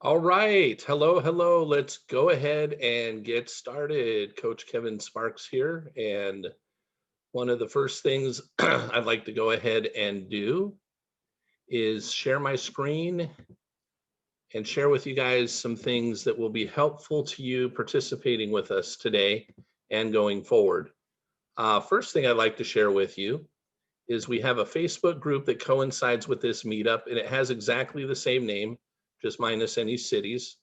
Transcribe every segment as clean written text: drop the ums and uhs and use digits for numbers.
All right. Hello, hello. Let's go ahead and get started. Coach Kevin Sparks here. And one of the first things I'd like to go ahead and do is share my screen and share with you guys some things that will be helpful to you participating with us today and going forward. First thing I'd like to share with you is we have a Facebook group that coincides with this meetup, and it has exactly the same name, just minus any cities.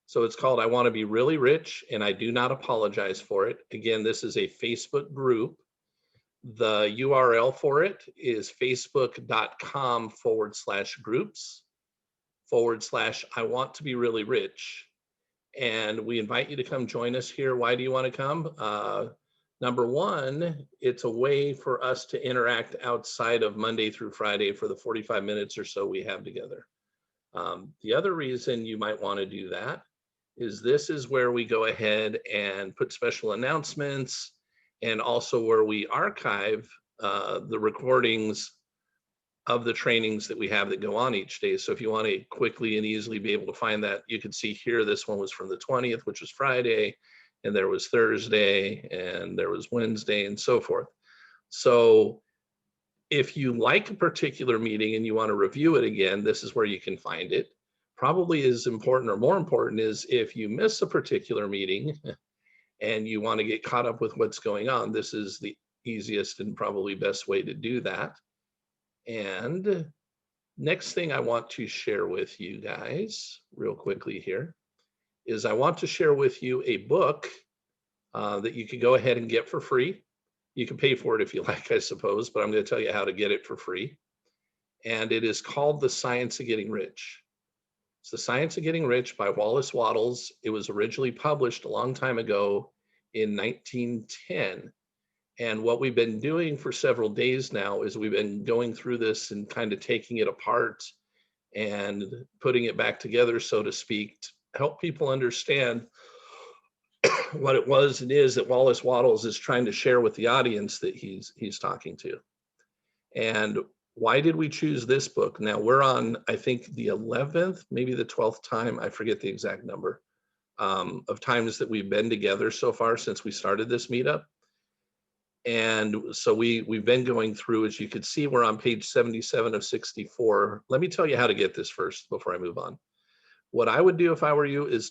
So it's called I Want to Be Really Rich, and I do not apologize for it. Again, this is a Facebook group. The URL for it is facebook.com/groups/ I Want to Be Really Rich. And we invite you to come join us here. Why do you want to come? Number one, it's a way for us to interact outside of Monday through Friday for the 45 minutes or so we have together. The other reason you might want to do that is this is where we go ahead and put special announcements, and also where we archive the recordings of the trainings that we have that go on each day. So if you want to quickly and easily be able to find that, you can see here, this one was from the 20th, which was Friday, and there was Thursday, and there was Wednesday, and so forth. So if you like a particular meeting and you want to review it again, this is where you can find it. Probably as important or more important is if you miss a particular meeting and you want to get caught up with what's going on, this is the easiest and probably best way to do that. And next thing I want to share with you guys real quickly here is I want to share with you a book that you can go ahead and get for free. You can pay for it if you like, I suppose, but I'm going to tell you how to get it for free. And it is called The Science of Getting Rich. It's The Science of Getting Rich by Wallace Wattles. It was originally published a long time ago in 1910. And what we've been doing for several days now is we've been going through this and kind of taking it apart and putting it back together, so to speak, to help people understand what it was and is that Wallace Wattles is trying to share with the audience that he's talking to. And why did we choose this book? Now we're on, I think, the 11th, maybe the 12th time, I forget the exact number, of times that we've been together so far since we started this meetup. And so we've been going through, as you could see, we're on page 77 of 64. Let me tell you how to get this first before I move on. What I would do if I were you is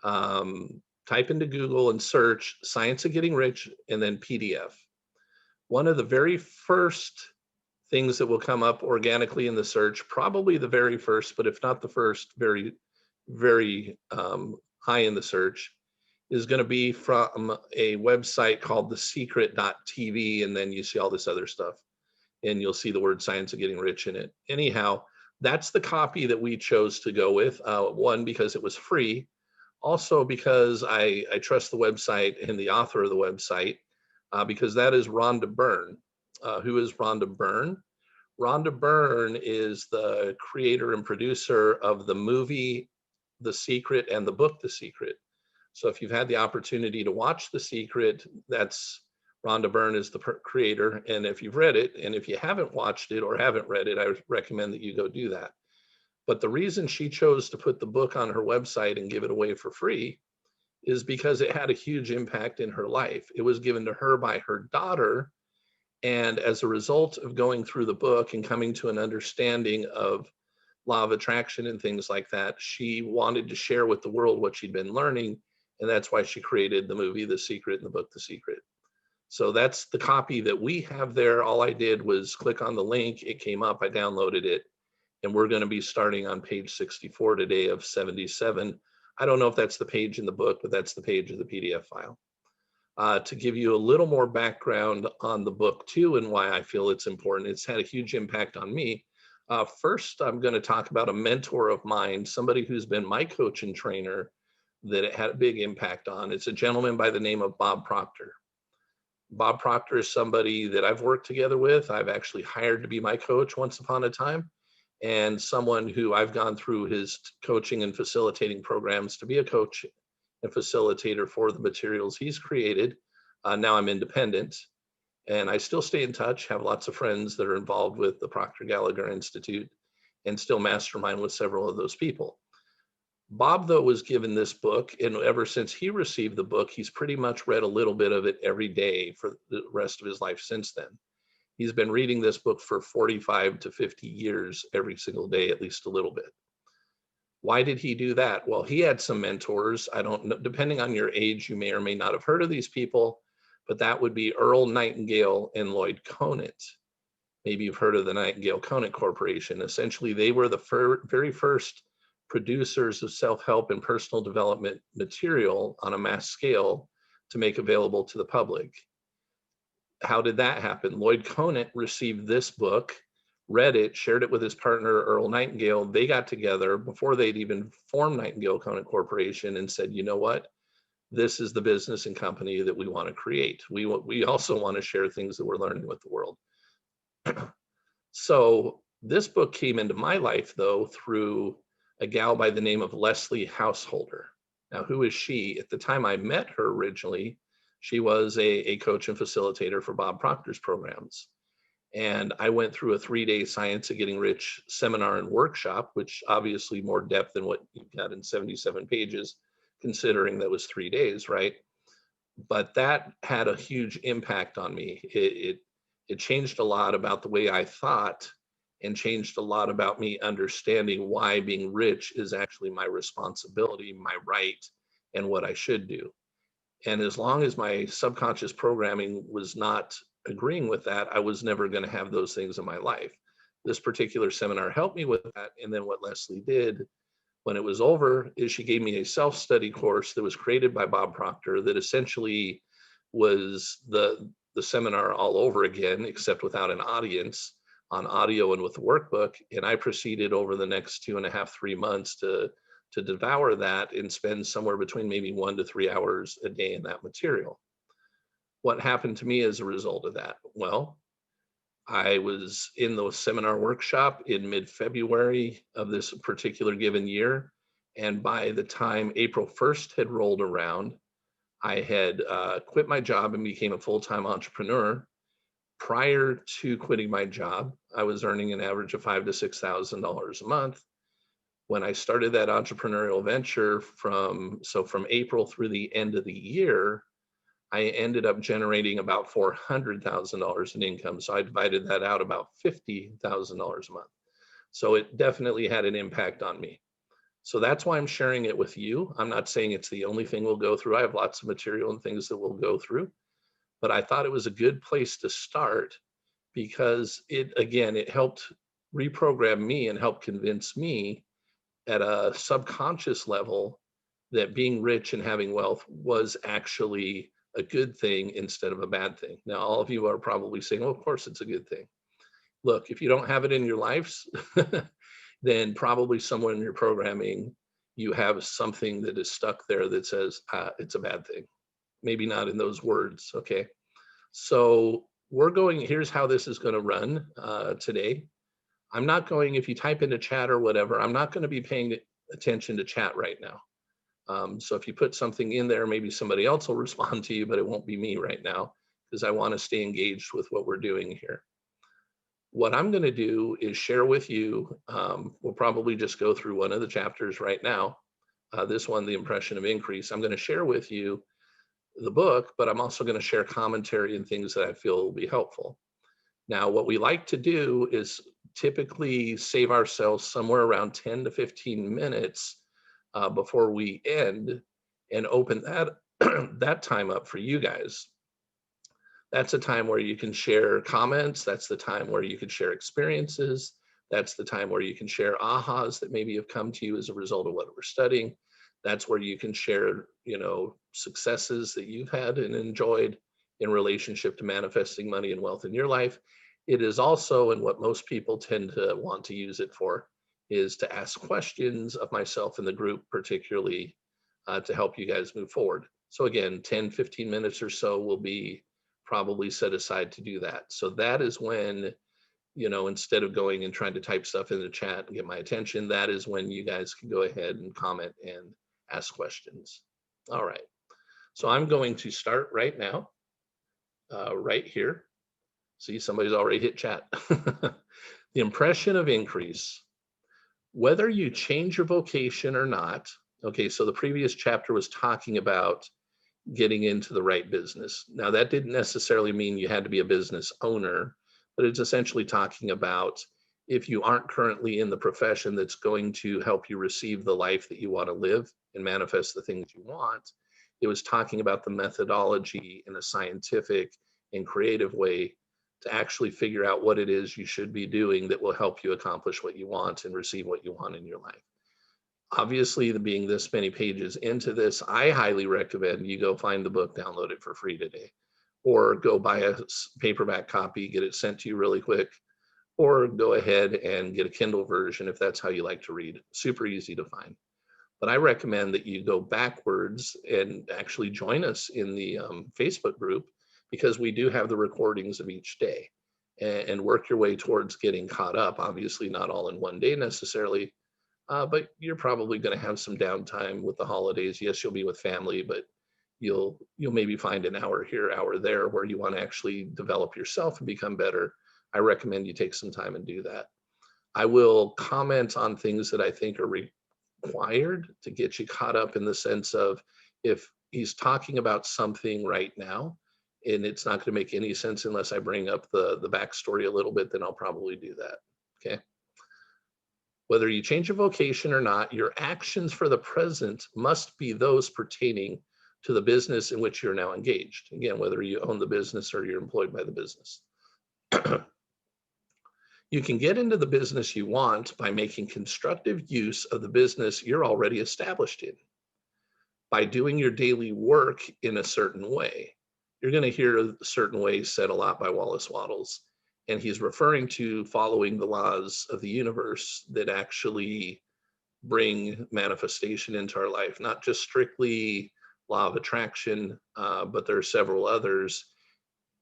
um, type into Google and search Science of Getting Rich and then PDF. One of the very first things that will come up organically in the search, probably the very first, but if not the first, very, very high in the search, is going to be from a website called thesecret.tv. And then you see all this other stuff, and you'll see the word Science of Getting Rich in it. Anyhow, that's the copy that we chose to go with. One, because it was free. Also, because I trust the website and the author of the website, because that is Rhonda Byrne. Who is Rhonda Byrne? Rhonda Byrne is the creator and producer of the movie The Secret and the book The Secret. So if you've had the opportunity to watch The Secret, that's Rhonda Byrne is the creator. And if you've read it, and if you haven't watched it or haven't read it, I recommend that you go do that. But the reason she chose to put the book on her website and give it away for free is because it had a huge impact in her life. It was given to her by her daughter. And as a result of going through the book and coming to an understanding of law of attraction and things like that, she wanted to share with the world what she'd been learning. And that's why she created the movie The Secret and the book The Secret. So that's the copy that we have there. All I did was click on the link. It came up, I downloaded it, and we're going to be starting on page 64 today of 77. I don't know if that's the page in the book, but that's the page of the PDF file. To give you a little more background on the book too, and why I feel it's important, it's had a huge impact on me. First, I'm going to talk about a mentor of mine, somebody who's been my coach and trainer that it had a big impact on. It's a gentleman by the name of Bob Proctor. Bob Proctor is somebody that I've worked together with. I've actually hired to be my coach once upon a time, and someone who I've gone through his coaching and facilitating programs to be a coach and facilitator for the materials he's created. Now I'm independent, and I still stay in touch, have lots of friends that are involved with the Proctor Gallagher Institute, and still mastermind with several of those people. Bob, though, was given this book, and ever since he received the book, he's pretty much read a little bit of it every day for the rest of his life since then. He's been reading this book for 45 to 50 years, every single day, at least a little bit. Why did he do that? Well, he had some mentors. I don't know, depending on your age, you may or may not have heard of these people, but that would be Earl Nightingale and Lloyd Conant. Maybe you've heard of the Nightingale Conant Corporation. Essentially, they were the very first producers of self-help and personal development material on a mass scale to make available to the public. How did that happen? Lloyd Conant received this book, read it, shared it with his partner, Earl Nightingale. They got together before they'd even formed Nightingale Conant Corporation and said, you know what? This is the business and company that we want to create. We also want to share things that we're learning with the world. So this book came into my life, though, through a gal by the name of Leslie Householder. Now, who is she? At the time I met her originally, she was a coach and facilitator for Bob Proctor's programs. And I went through a 3-day Science of Getting Rich seminar and workshop, which obviously more depth than what you got in 77 pages, considering that was 3 days, right? But that had a huge impact on me. It changed a lot about the way I thought, and changed a lot about me understanding why being rich is actually my responsibility, my right, and what I should do. And as long as my subconscious programming was not agreeing with that, I was never going to have those things in my life. This particular seminar helped me with that. And then what Leslie did when it was over is she gave me a self-study course that was created by Bob Proctor that essentially was the seminar all over again, except without an audience, on audio and with the workbook. And I proceeded over the next 2.5, 3 months to devour that and spend somewhere between maybe 1 to 3 hours a day in that material. What happened to me as a result of that? Well, I was in the seminar workshop in mid-February of this particular given year. And by the time April 1st had rolled around, I had quit my job and became a full-time entrepreneur. Prior to quitting my job, I was earning an average of $5,000 to $6,000 a month. When I started that entrepreneurial venture from April through the end of the year, I ended up generating about $400,000 in income. So I divided that out about $50,000 a month. So it definitely had an impact on me. So that's why I'm sharing it with you. I'm not saying it's the only thing we'll go through. I have lots of material and things that we'll go through, but I thought it was a good place to start because it helped reprogram me and help convince me at a subconscious level that being rich and having wealth was actually a good thing instead of a bad thing. Now, all of you are probably saying, well, of course it's a good thing. Look, if you don't have it in your lives, then probably somewhere in your programming, you have something that is stuck there that says it's a bad thing. Maybe not in those words, okay? So here's how this is gonna run today. I'm not going, if you type into chat or whatever, I'm not gonna be paying attention to chat right now. So if you put something in there, maybe somebody else will respond to you, but it won't be me right now because I want to stay engaged with what we're doing here. What I'm going to do is share with you, we'll probably just go through one of the chapters right now. This one, The Impression of Increase. I'm going to share with you the book, but I'm also going to share commentary and things that I feel will be helpful. Now, what we like to do is typically save ourselves somewhere around 10 to 15 minutes before we end and open that that time up for you guys. That's a time where you can share comments. That's the time where you can share experiences. That's the time where you can share ahas that maybe have come to you as a result of what we're studying. That's where you can share, successes that you've had and enjoyed in relationship to manifesting money and wealth in your life. It is also, and what most people tend to want to use it for, is to ask questions of myself and the group, particularly to help you guys move forward. So again, 10, 15 minutes or so will be probably set aside to do that. So that is when, instead of going and trying to type stuff in the chat and get my attention, that is when you guys can go ahead and comment and ask questions. All right. So I'm going to start right now, right here. See, somebody's already hit chat. The Impression of Increase. Whether you change your vocation or not, okay, so the previous chapter was talking about getting into the right business. Now, that didn't necessarily mean you had to be a business owner, but it's essentially talking about if you aren't currently in the profession that's going to help you receive the life that you want to live and manifest the things you want. It was talking about the methodology in a scientific and creative way to actually figure out what it is you should be doing that will help you accomplish what you want and receive what you want in your life. Obviously, the being this many pages into this, I highly recommend you go find the book, download it for free today, or go buy a paperback copy, get it sent to you really quick, or go ahead and get a Kindle version if that's how you like to read. Super easy to find. But I recommend that you go backwards and actually join us in the Facebook group, because we do have the recordings of each day, and work your way towards getting caught up. Obviously, not all in one day necessarily, but you're probably going to have some downtime with the holidays. Yes, you'll be with family, but you'll maybe find an hour here, hour there where you want to actually develop yourself and become better. I recommend you take some time and do that. I will comment on things that I think are required to get you caught up, in the sense of, if he's talking about something right now and it's not going to make any sense unless I bring up the backstory a little bit, then I'll probably do that. Okay. Whether you change your vocation or not, your actions for the present must be those pertaining to the business in which you're now engaged. Again, whether you own the business or you're employed by the business. You can get into the business you want by making constructive use of the business you're already established in. By doing your daily work in a certain way. You're going to hear a certain way said a lot by Wallace Wattles, and he's referring to following the laws of the universe that actually bring manifestation into our life, not just strictly law of attraction, but there are several others,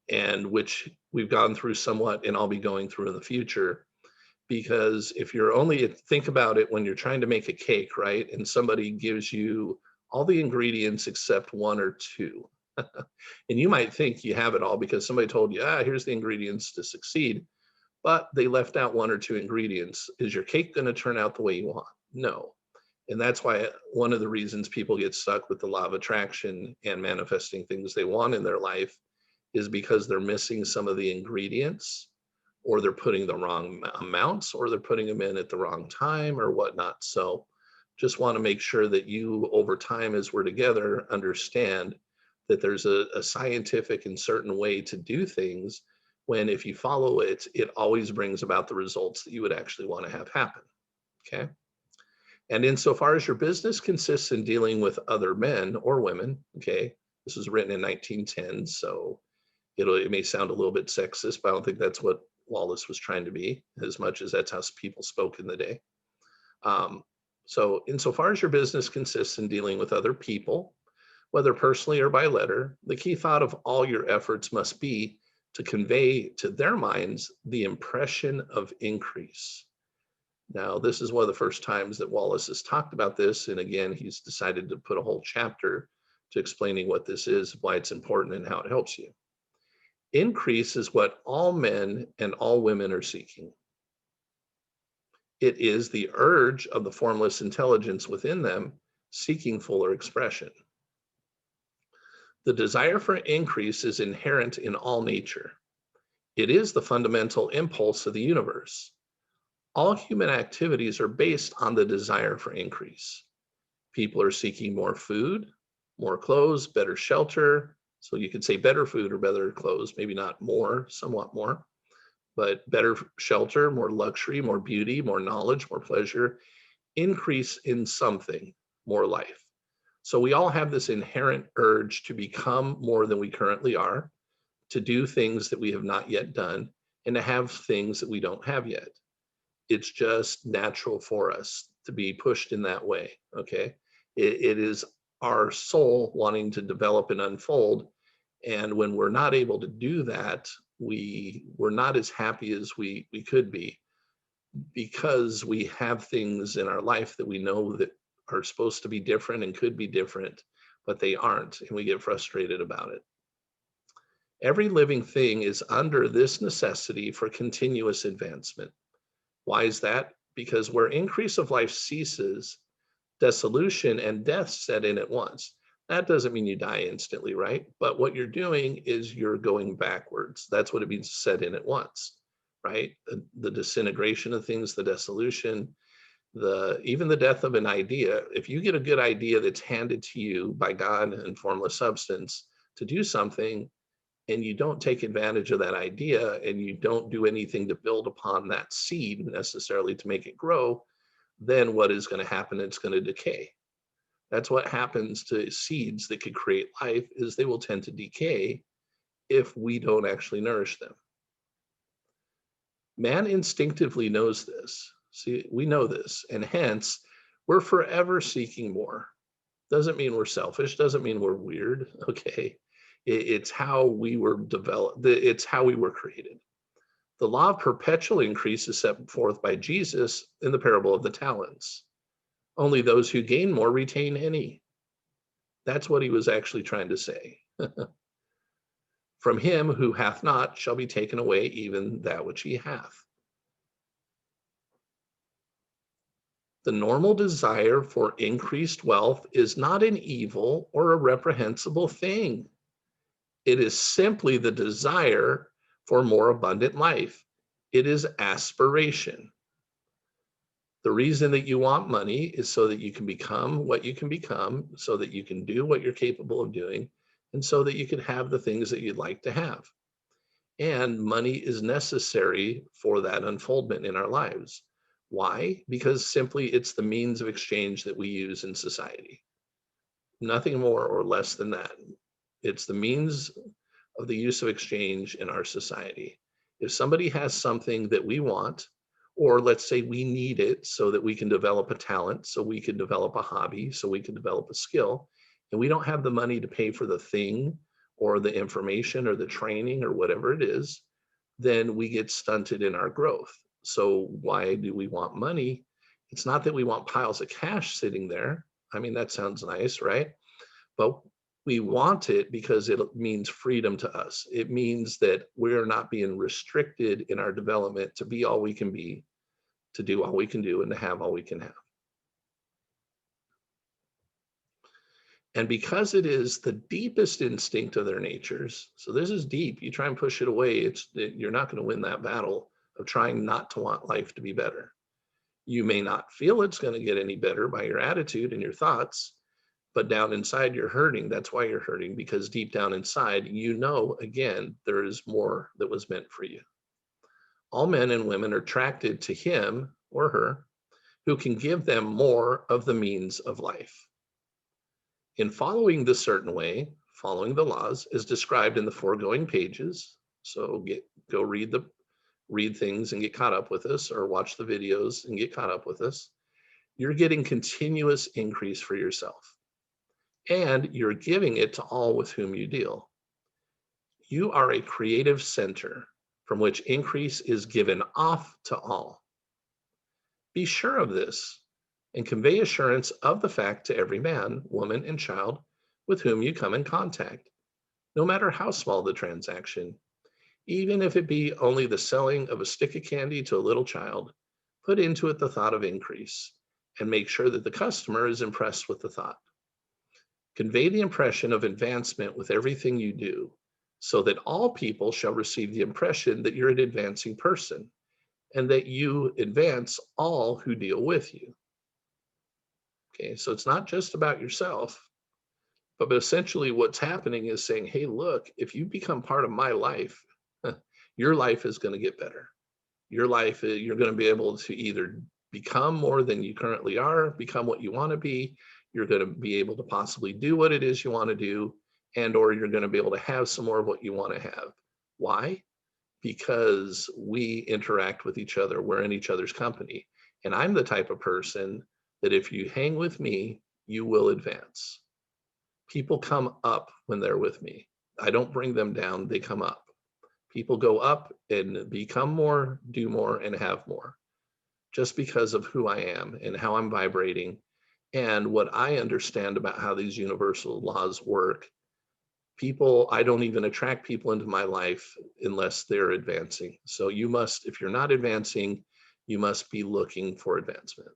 and which we've gone through somewhat and I'll be going through in the future. Because if you're only, think about it, when you're trying to make a cake, right? And somebody gives you all the ingredients except one or two. And you might think you have it all because somebody told you, here's the ingredients to succeed, but they left out one or two ingredients. Is your cake going to turn out the way you want? No. And that's why one of the reasons people get stuck with the law of attraction and manifesting things they want in their life is because they're missing some of the ingredients, or they're putting the wrong amounts, or they're putting them in at the wrong time or whatnot. So just want to make sure that you, over time, as we're together, understand that there's a scientific and certain way to do things, when if you follow it, it always brings about the results that you would actually want to have happen. Okay. And insofar as your business consists in dealing with other men or women, okay, this was written in 1910, so it may sound a little bit sexist, but I don't think that's what Wallace was trying to be, as much as that's how people spoke in the day. So insofar as your business consists in dealing with other people, whether personally or by letter, the key thought of all your efforts must be to convey to their minds the impression of increase. Now, this is one of the first times that Wallace has talked about this. And again, he's decided to put a whole chapter to explaining what this is, why it's important, and how it helps you. Increase is what all men and all women are seeking. It is the urge of the formless intelligence within them seeking fuller expression. The desire for increase is inherent in all nature. It is the fundamental impulse of the universe. All human activities are based on the desire for increase. People are seeking more food, more clothes, better shelter. So you could say better food or better clothes, maybe not more, somewhat more, but better shelter, more luxury, more beauty, more knowledge, more pleasure, increase in something, more life. So we all have this inherent urge to become more than we currently are, to do things that we have not yet done, and to have things that we don't have yet. It's just natural for us to be pushed in that way, okay? It is our soul wanting to develop and unfold. And when we're not able to do that, we're not as happy as we could be, because we have things in our life that we know that are supposed to be different and could be different, but they aren't, and we get frustrated about it. Every living thing is under this necessity for continuous advancement. Why is that? because where increase of life ceases, dissolution and death set in at once. That doesn't mean you die instantly, right? But what you're doing is you're going backwards. That's what it means to set in at once, right? The disintegration of things, the dissolution, even the death of an idea. If you get a good idea that's handed to you by God in formless substance to do something, and you don't take advantage of that idea, and you don't do anything to build upon that seed necessarily to make it grow, then what is going to happen? It's going to decay. That's what happens to seeds that could create life, is they will tend to decay if we don't actually nourish them. Man instinctively knows this. See, we know this, and hence we're forever seeking more. Doesn't mean we're selfish, doesn't mean we're weird, okay? It's how we were developed, it's how we were created. The law of perpetual increase is set forth by Jesus in the parable of the talents. Only those who gain more retain any. That's what he was actually trying to say. From him who hath not shall be taken away even that which he hath. The normal desire for increased wealth is not an evil or a reprehensible thing. It is simply the desire for more abundant life. It is aspiration. The reason that you want money is so that you can become what you can become, so that you can do what you're capable of doing, and so that you can have the things that you'd like to have. And money is necessary for that unfoldment in our lives. Why? Because simply it's the means of exchange that we use in society. Nothing more or less than that. It's the means of the use of exchange in our society. If somebody has something that we want, or let's say we need it so that we can develop a talent, so we can develop a hobby, so we can develop a skill, and we don't have the money to pay for the thing or the information or the training or whatever it is, then we get stunted in our growth. So why do we want money? It's not that we want piles of cash sitting there. I mean, that sounds nice, right? But we want it because it means freedom to us. It means that we're not being restricted in our development to be all we can be, to do all we can do, and to have all we can have. And because it is the deepest instinct of their natures, so this is deep, you try and push it away, you're not going to win that battle of trying not to want life to be better. You may not feel it's going to get any better by your attitude and your thoughts, but down inside you're hurting. That's why you're hurting, because deep down inside, you know, again, there is more that was meant for you. All men and women are attracted to him or her who can give them more of the means of life. In following this certain way, following the laws as described in the foregoing pages, so go read things and get caught up with us, or watch the videos and get caught up with us, you're getting continuous increase for yourself. And you're giving it to all with whom you deal. You are a creative center from which increase is given off to all. Be sure of this and convey assurance of the fact to every man, woman, and child with whom you come in contact, no matter how small the transaction. Even if it be only the selling of a stick of candy to a little child, put into it the thought of increase and make sure that the customer is impressed with the thought. Convey the impression of advancement with everything you do, so that all people shall receive the impression that you're an advancing person and that you advance all who deal with you. Okay, so it's not just about yourself, but essentially what's happening is saying, hey, look, if you become part of my life, your life is going to get better. Your life, you're going to be able to either become more than you currently are, become what you want to be. You're going to be able to possibly do what it is you want to do, and or you're going to be able to have some more of what you want to have. Why? Because we interact with each other. We're in each other's company. And I'm the type of person that if you hang with me, you will advance. People come up when they're with me. I don't bring them down, they come up. People go up and become more, do more, and have more, just because of who I am and how I'm vibrating and what I understand about how these universal laws work. People, I don't even attract people into my life unless they're advancing. So you must, if you're not advancing, you must be looking for advancement.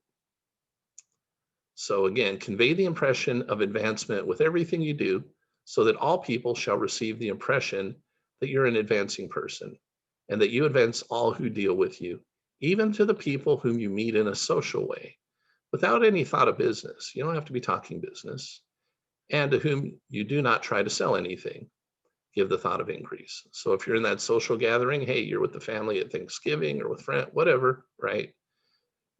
So again, convey the impression of advancement with everything you do so that all people shall receive the impression that you're an advancing person and that you advance all who deal with you, even to the people whom you meet in a social way, without any thought of business. You don't have to be talking business. And to whom you do not try to sell anything, give the thought of increase. So if you're in that social gathering, hey, you're with the family at Thanksgiving or with friends, whatever, right?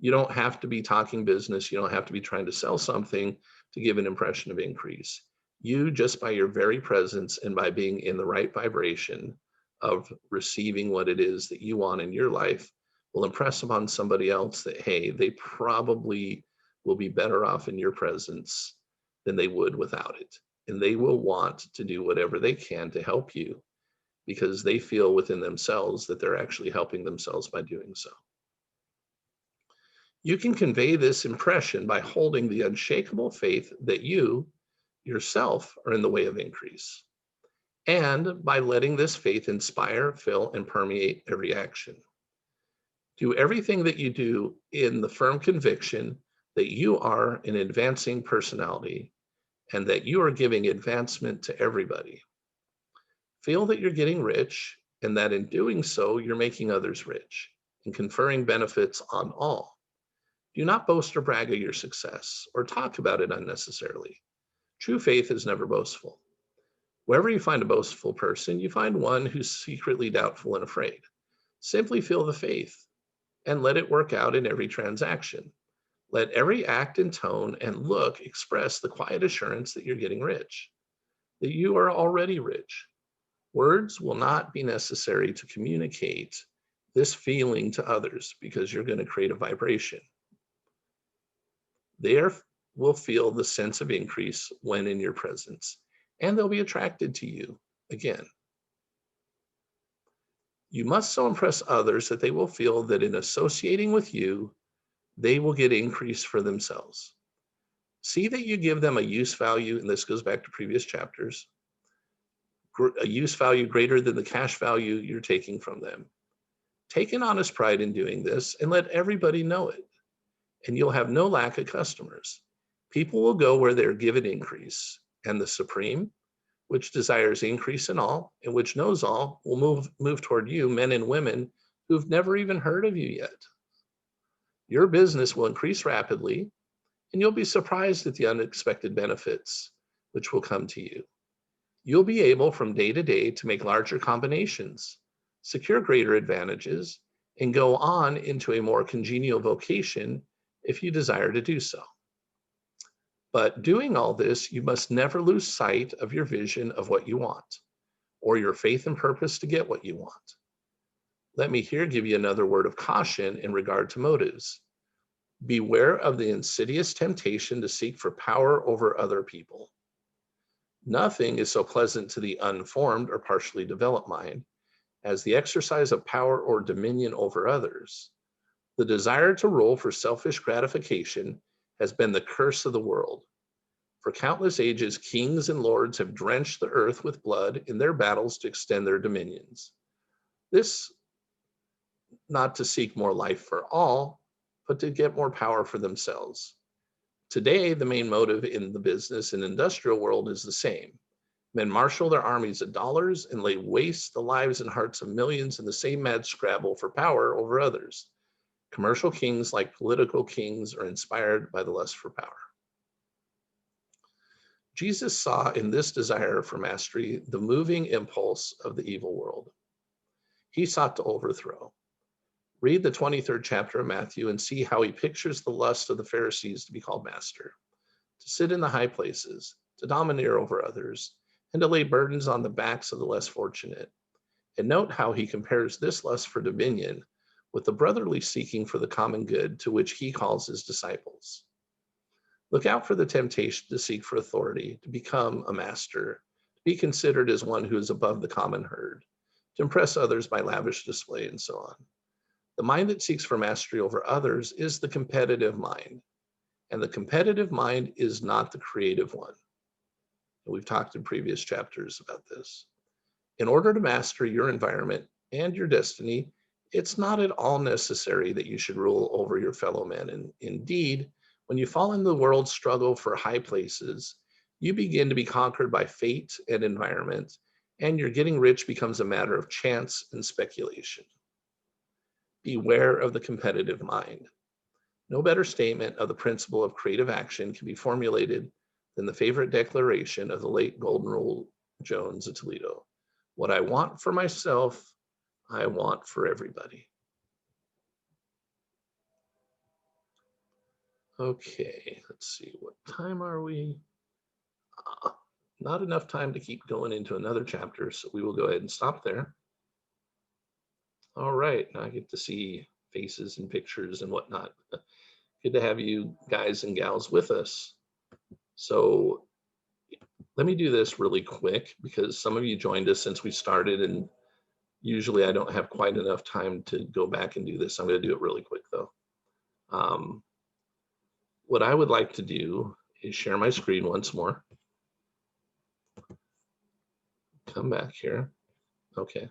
You don't have to be talking business. You don't have to be trying to sell something to give an impression of increase. You, just by your very presence and by being in the right vibration of receiving what it is that you want in your life, will impress upon somebody else that, hey, they probably will be better off in your presence than they would without it. And they will want to do whatever they can to help you because they feel within themselves that they're actually helping themselves by doing so. You can convey this impression by holding the unshakable faith that you yourself are in the way of increase, and by letting this faith inspire, fill, and permeate every action. Do everything that you do in the firm conviction that you are an advancing personality and that you are giving advancement to everybody. Feel that you're getting rich and that in doing so, you're making others rich and conferring benefits on all. Do not boast or brag of your success or talk about it unnecessarily. True faith is never boastful. Wherever you find a boastful person, you find one who's secretly doubtful and afraid. Simply feel the faith and let it work out in every transaction. Let every act and tone and look express the quiet assurance that you're getting rich, that you are already rich. Words will not be necessary to communicate this feeling to others because you're going to create a vibration. They will feel the sense of increase when in your presence, and they'll be attracted to you again. You must so impress others that they will feel that in associating with you, they will get increase for themselves. See that you give them a use value, and this goes back to previous chapters, a use value greater than the cash value you're taking from them. Take an honest pride in doing this and let everybody know it, and you'll have no lack of customers. People will go where they're given increase, and the Supreme, which desires increase in all and which knows all, will move toward you, men and women who've never even heard of you yet. Your business will increase rapidly, and you'll be surprised at the unexpected benefits which will come to you. You'll be able from day to day to make larger combinations, secure greater advantages, and go on into a more congenial vocation if you desire to do so. But doing all this, you must never lose sight of your vision of what you want, or your faith and purpose to get what you want. Let me here give you another word of caution in regard to motives. Beware of the insidious temptation to seek for power over other people. Nothing is so pleasant to the unformed or partially developed mind as the exercise of power or dominion over others. The desire to rule for selfish gratification has been the curse of the world. For countless ages, kings and lords have drenched the earth with blood in their battles to extend their dominions. This not to seek more life for all, but to get more power for themselves. Today, the main motive in the business and industrial world is the same. Men marshal their armies of dollars and lay waste the lives and hearts of millions in the same mad scrabble for power over others. Commercial kings, like political kings, are inspired by the lust for power. Jesus saw in this desire for mastery the moving impulse of the evil world. He sought to overthrow. Read the 23rd chapter of Matthew and see how he pictures the lust of the Pharisees to be called master, to sit in the high places, to domineer over others, and to lay burdens on the backs of the less fortunate. And note how he compares this lust for dominion with the brotherly seeking for the common good to which he calls his disciples. Look out for the temptation to seek for authority, to become a master, to be considered as one who is above the common herd, to impress others by lavish display, and so on. The mind that seeks for mastery over others is the competitive mind, and the competitive mind is not the creative one. And we've talked in previous chapters about this. In order to master your environment and your destiny, It's not at all necessary that you should rule over your fellow men. And indeed, when you fall in the world's struggle for high places, you begin to be conquered by fate and environment, and your getting rich becomes a matter of chance and speculation. Beware of the competitive mind. No better statement of the principle of creative action can be formulated than the favorite declaration of the late Golden Rule Jones of Toledo. What I want for myself, I want for everybody. Okay, let's see, what time are we? Not enough time to keep going into another chapter, so we will go ahead and stop there. All right, now I get to see faces and pictures and whatnot. Good to have you guys and gals with us. So let me do this really quick because some of you joined us since we started, and usually I don't have quite enough time to go back and do this. I'm going to do it really quick though. What I would like to do is share my screen once more. Come back here. Okay.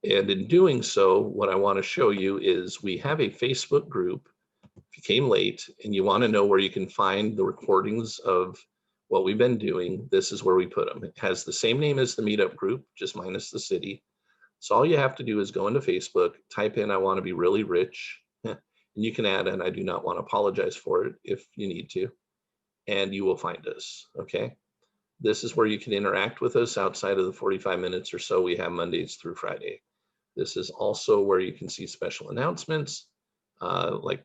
And in doing so, what I want to show you is we have a Facebook group. If you came late and you want to know where you can find the recordings of what we've been doing, this is where we put them. It has the same name as the meetup group, just minus the city. So all you have to do is go into Facebook, type in, I want to be really rich. And you can add, and I do not want to apologize for it if you need to, and you will find us, okay? This is where you can interact with us outside of the 45 minutes or so we have Mondays through Friday. This is also where you can see special announcements, like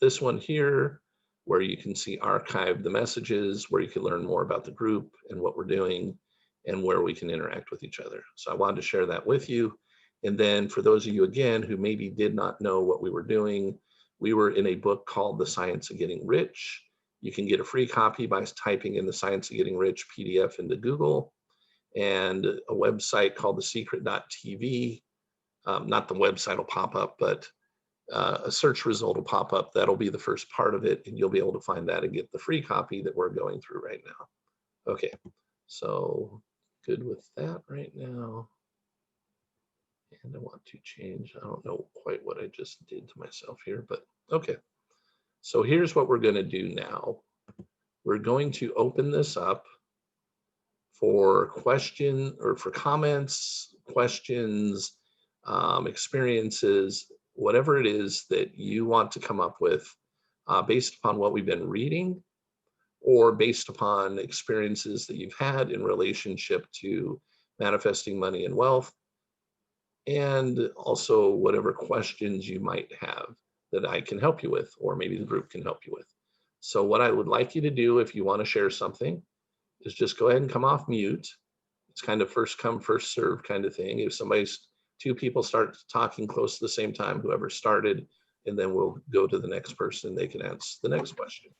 this one here, where you can see archive the messages, where you can learn more about the group and what we're doing, and where we can interact with each other. So I wanted to share that with you. And then for those of you, again, who maybe did not know what we were doing, we were in a book called The Science of Getting Rich. You can get a free copy by typing in The Science of Getting Rich PDF into Google, and a website called thesecret.tv. Not the website will pop up, but a search result will pop up. That'll be the first part of it, and you'll be able to find that and get the free copy that we're going through right now. Okay, so good with that right now. And I want to change, I don't know quite what I just did to myself here, but okay. So here's what we're going to do now. We're going to open this up for question or for comments, questions, experiences, whatever it is that you want to come up with based upon what we've been reading or based upon experiences that you've had in relationship to manifesting money and wealth, and also whatever questions you might have that I can help you with, or maybe the group can help you with. So what I would like you to do if you want to share something is just go ahead and come off mute. It's kind of first come, first serve kind of thing. If two people start talking close to the same time, whoever started, and then we'll go to the next person, they can answer the next question.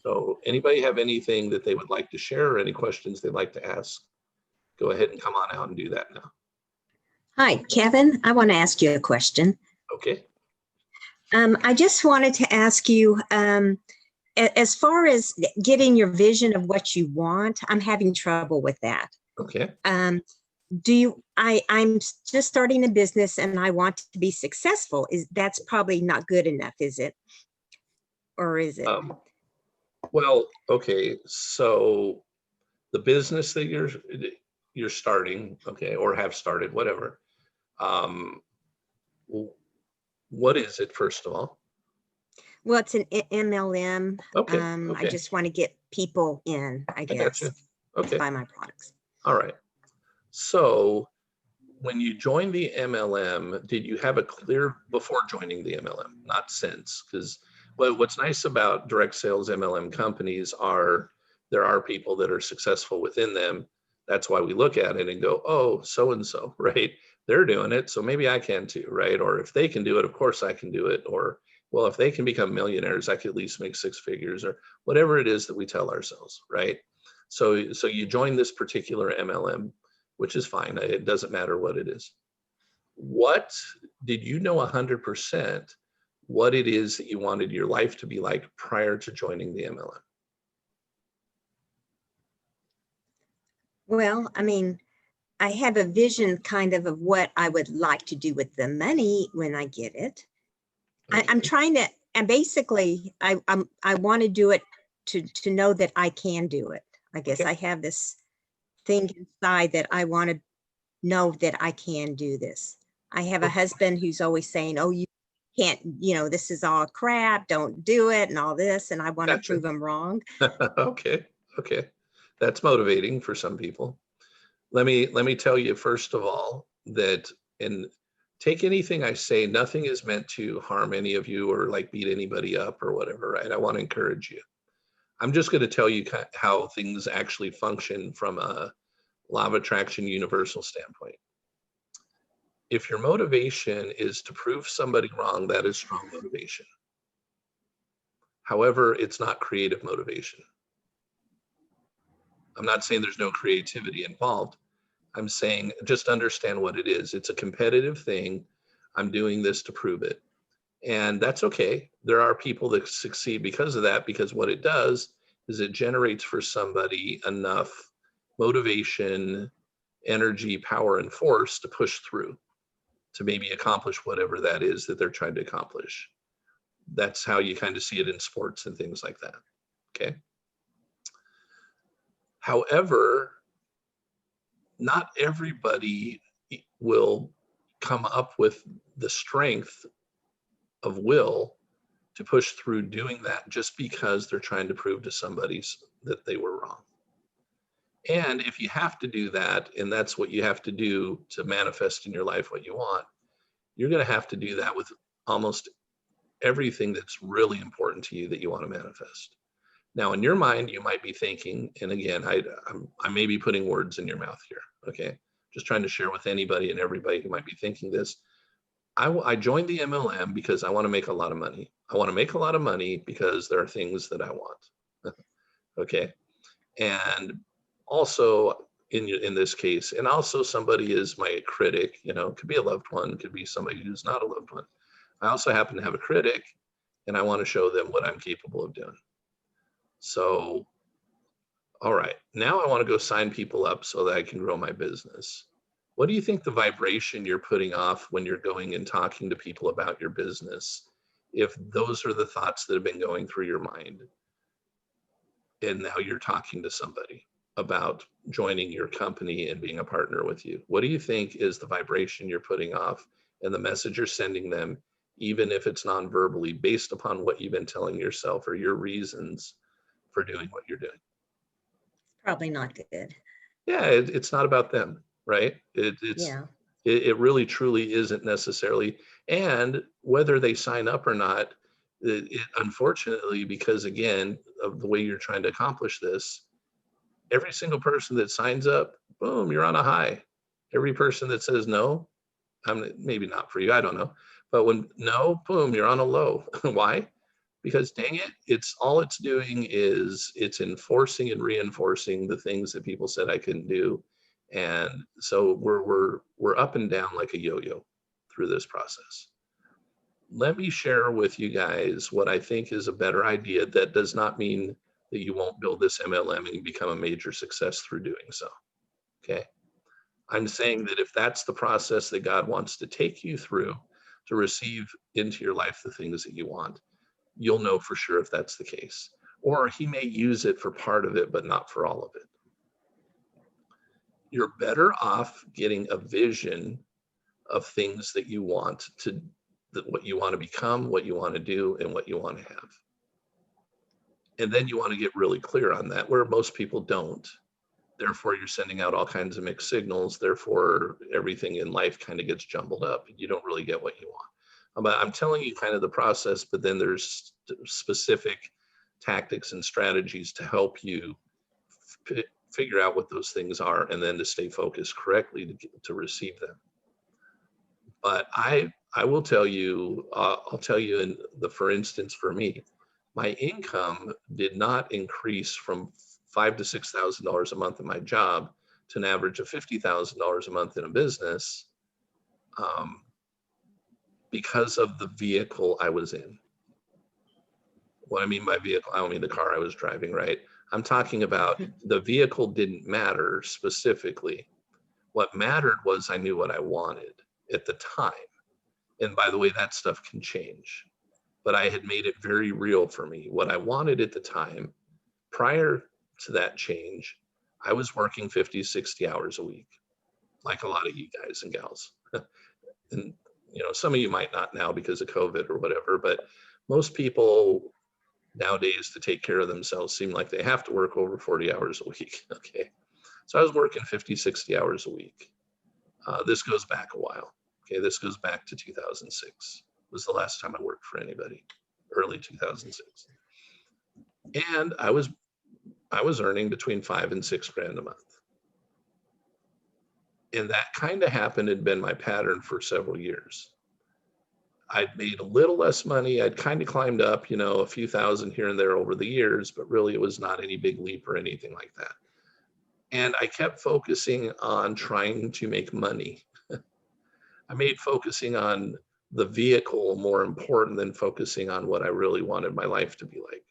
So anybody have anything that they would like to share or any questions they'd like to ask? Go ahead and come on out and do that now. Hi, Kevin. I want to ask you a question. Okay. I just wanted to ask you, as far as getting your vision of what you want, I'm having trouble with that. Okay. I'm just starting a business and I want to be successful. That's probably not good enough, is it? Or is it? Well, okay. So the business that you're starting, okay, or have started, whatever. What is it, first of all? Well, it's an MLM. Okay. I just want to get people in, I guess, okay, buy my products. All right. So when you joined the MLM, did you have a clear, before joining the MLM, not since? Because what's nice about direct sales MLM companies are there are people that are successful within them. That's why we look at it and go, oh, so-and-so, right? They're doing it, so maybe I can too, right? Or if they can do it, of course I can do it. Or, well, if they can become millionaires, I could at least make 6 figures, or whatever it is that we tell ourselves, right? So you join this particular MLM, which is fine. It doesn't matter what it is. What did you know 100% what it is that you wanted your life to be like prior to joining the MLM? Well, I mean, I have a vision kind of what I would like to do with the money when I get it. I'm Okay. trying to, and basically I want to do it to know that I can do it. I guess Okay. I have this thing inside that I want to know that I can do this. I have a husband who's always saying, "Oh, you can't, this is all crap, don't do it," and all this, and I want to Gotcha. prove him wrong. Okay. Okay. That's motivating for some people. Let me tell you first of all that, and take anything I say, nothing is meant to harm any of you or like beat anybody up or whatever, right? I want to encourage you. I'm just going to tell you how things actually function from a law of attraction universal standpoint. If your motivation is to prove somebody wrong, that is strong motivation. However, it's not creative motivation. I'm not saying there's no creativity involved. I'm saying just understand what it is. It's a competitive thing. I'm doing this to prove it. And that's okay. There are people that succeed because of that, because what it does is it generates for somebody enough motivation, energy, power, and force to push through, to maybe accomplish whatever that is that they're trying to accomplish. That's how you kind of see it in sports and things like that. Okay. However, not everybody will come up with the strength of will to push through doing that just because they're trying to prove to somebody that they were wrong. And if you have to do that, and that's what you have to do to manifest in your life what you want, you're going to have to do that with almost everything that's really important to you that you want to manifest. Now, in your mind, you might be thinking, and again, I may be putting words in your mouth here, okay? Just trying to share with anybody and everybody who might be thinking this. I joined the MLM because I want to make a lot of money. I want to make a lot of money because there are things that I want, okay? And also in this case, and also somebody is my critic, it could be a loved one, could be somebody who's not a loved one. I also happen to have a critic, and I want to show them what I'm capable of doing. So, all right, now I want to go sign people up so that I can grow my business. What do you think the vibration you're putting off when you're going and talking to people about your business, if those are the thoughts that have been going through your mind, and now you're talking to somebody about joining your company and being a partner with you? What do you think is the vibration you're putting off and the message you're sending them, even if it's non-verbally, based upon what you've been telling yourself or your reasons for doing what you're doing? Probably not good. Yeah, it's not about them, right? Yeah. It really truly isn't necessarily. And whether they sign up or not, unfortunately, because again of the way you're trying to accomplish this, every single person that signs up, boom, you're on a high. Every person that says no, maybe not for you, I don't know, but when no, boom, you're on a low. Why? Because dang it, it's doing is it's enforcing and reinforcing the things that people said I couldn't do. And so we're up and down like a yo-yo through this process. Let me share with you guys what I think is a better idea. That does not mean that you won't build this MLM and become a major success through doing so. Okay. I'm saying that if that's the process that God wants to take you through to receive into your life the things that you want, you'll know for sure if that's the case. Or he may use it for part of it, but not for all of it. You're better off getting a vision of things that you want to, that what you want to become, what you want to do, and what you want to have. And then you want to get really clear on that, where most people don't. Therefore, you're sending out all kinds of mixed signals. Therefore, everything in life kind of gets jumbled up. You don't really get what you want. But I'm telling you kind of the process, but then there's specific tactics and strategies to help you figure out what those things are, and then to stay focused correctly to receive them. But I will tell you, I'll tell you for instance, for me, my income did not increase from $5,000 to $6,000 a month in my job to an average of $50,000 a month in a business, because of the vehicle I was in. What I mean by vehicle, I don't mean the car I was driving, right? I'm talking about the vehicle didn't matter specifically. What mattered was I knew what I wanted at the time. And by the way, that stuff can change. But I had made it very real for me. What I wanted at the time, prior to that change, I was working 50, 60 hours a week, like a lot of you guys and gals. And some of you might not now because of COVID or whatever, but most people nowadays to take care of themselves seem like they have to work over 40 hours a week. Okay. So I was working 50, 60 hours a week. This goes back a while. Okay. This goes back to 2006 was the last time I worked for anybody, early 2006. And I was earning between $5,000 and $6,000 a month. And that kind of happened and been my pattern for several years. I'd made a little less money. I'd kind of climbed up, a few thousand here and there over the years, but really it was not any big leap or anything like that. And I kept focusing on trying to make money. I made focusing on the vehicle more important than focusing on what I really wanted my life to be like.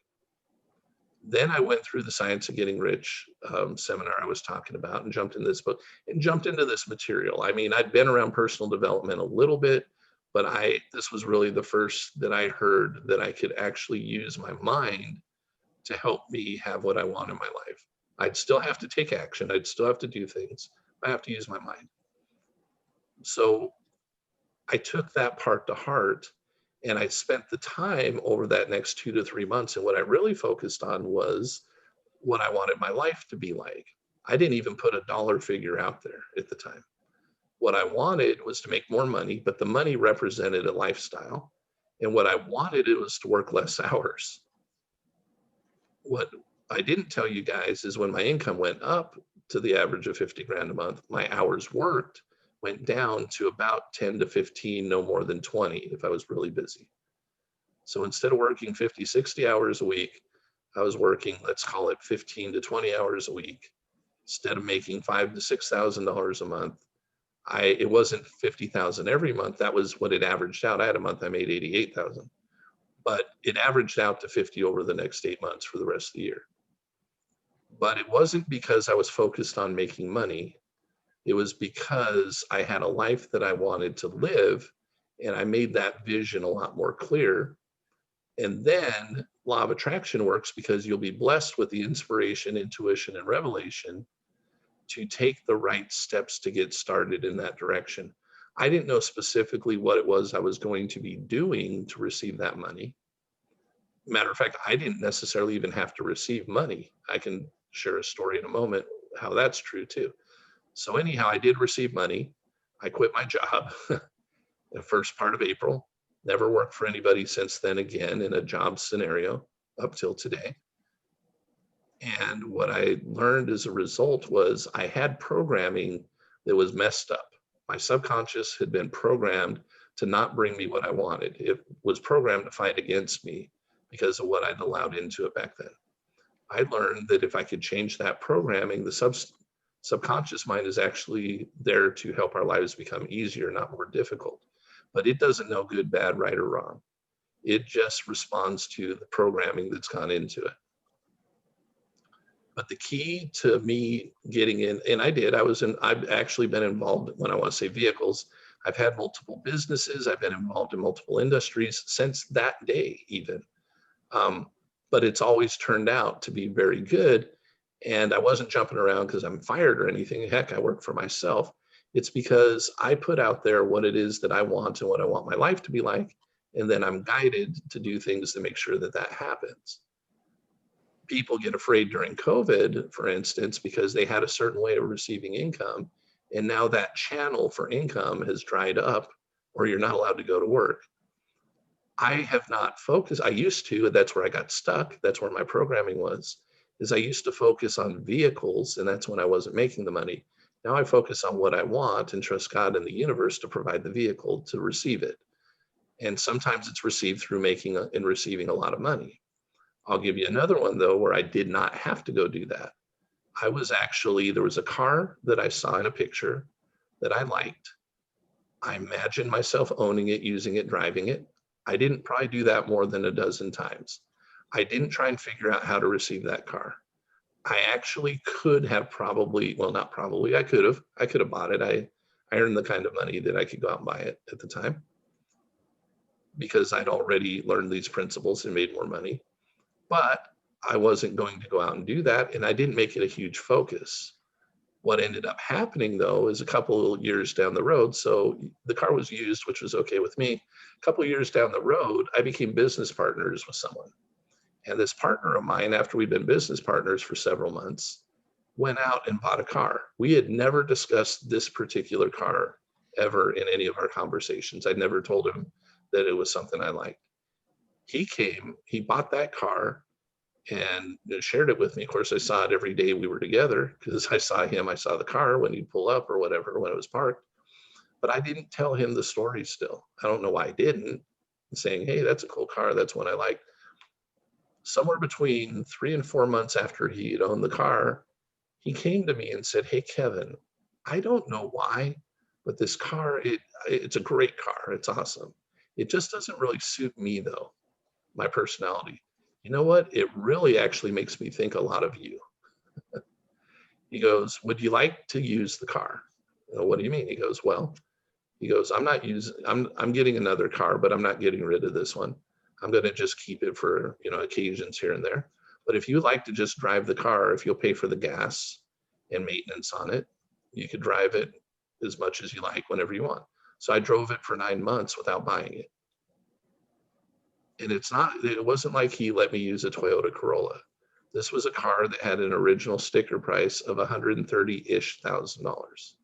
Then I went through the Science of Getting Rich seminar I was talking about and jumped into this book and jumped into this material. I mean, I'd been around personal development a little bit, but this was really the first that I heard that I could actually use my mind to help me have what I want in my life. I'd still have to take action. I'd still have to do things. I have to use my mind. So I took that part to heart, and I spent the time over that next 2 to 3 months. And what I really focused on was what I wanted my life to be like. I didn't even put a dollar figure out there at the time. What I wanted was to make more money, but the money represented a lifestyle. And what I wanted it was to work less hours. What I didn't tell you guys is when my income went up to the average of 50 grand a month, my hours worked went down to about 10 to 15, no more than 20 if I was really busy. So instead of working 50, 60 hours a week, I was working, let's call it 15 to 20 hours a week. Instead of making $5,000 to $6,000 a month, it wasn't 50,000 every month. That was what it averaged out. I had a month I made 88,000, but it averaged out to 50 over the next 8 months for the rest of the year. But it wasn't because I was focused on making money. It was because I had a life that I wanted to live, and I made that vision a lot more clear. And then law of attraction works because you'll be blessed with the inspiration, intuition, and revelation to take the right steps to get started in that direction. I didn't know specifically what it was I was going to be doing to receive that money. Matter of fact, I didn't necessarily even have to receive money. I can share a story in a moment how that's true too. So anyhow, I did receive money. I quit my job the first part of April. Never worked for anybody since then again in a job scenario up till today. And what I learned as a result was I had programming that was messed up. My subconscious had been programmed to not bring me what I wanted. It was programmed to fight against me because of what I'd allowed into it back then. I learned that if I could change that programming, the subconscious mind is actually there to help our lives become easier, not more difficult. But it doesn't know good, bad, right, or wrong. It just responds to the programming that's gone into it. But the key to me getting in, and I've actually been involved when I want to say vehicles. I've had multiple businesses. I've been involved in multiple industries since that day even. But it's always turned out to be very good. And I wasn't jumping around because I'm fired or anything. Heck, I work for myself. It's because I put out there what it is that I want and what I want my life to be like. And then I'm guided to do things to make sure that that happens. People get afraid during COVID, for instance, because they had a certain way of receiving income. And now that channel for income has dried up, or you're not allowed to go to work. I have not focused. I used to, that's where I got stuck. That's where my programming was, is I used to focus on vehicles, and that's when I wasn't making the money. Now I focus on what I want and trust God and the universe to provide the vehicle to receive it. And sometimes it's received through making and receiving a lot of money. I'll give you another one though, where I did not have to go do that. There was a car that I saw in a picture that I liked. I imagined myself owning it, using it, driving it. I didn't probably do that more than a dozen times. I didn't try and figure out how to receive that car. I actually could have probably, well, not probably, I could have bought it. I earned the kind of money that I could go out and buy it at the time because I'd already learned these principles and made more money. But I wasn't going to go out and do that, and I didn't make it a huge focus. What ended up happening though is a couple of years down the road, so the car was used, which was okay with me. A couple of years down the road, I became business partners with someone. And this partner of mine, after we'd been business partners for several months, went out and bought a car. We had never discussed this particular car ever in any of our conversations. I'd never told him that it was something I liked. He came, he bought that car and shared it with me. Of course, I saw it every day we were together because I saw him, I saw the car when he'd pull up or whatever, when it was parked. But I didn't tell him the story still. I don't know why I didn't. Saying, hey, that's a cool car. That's one I like. Somewhere between 3 and 4 months after he had owned the car, he came to me and said, hey, Kevin, I don't know why, but this car, it's a great car. It's awesome. It just doesn't really suit me though, my personality. You know what? It really actually makes me think a lot of you. He goes, would you like to use the car? What do you mean? He goes, well, I'm getting another car, but I'm not getting rid of this one. I'm going to just keep it for, occasions here and there. But if you like to just drive the car, if you'll pay for the gas and maintenance on it, you could drive it as much as you like whenever you want. So I drove it for 9 months without buying it. And it wasn't like he let me use a Toyota Corolla. This was a car that had an original sticker price of $130,000-ish.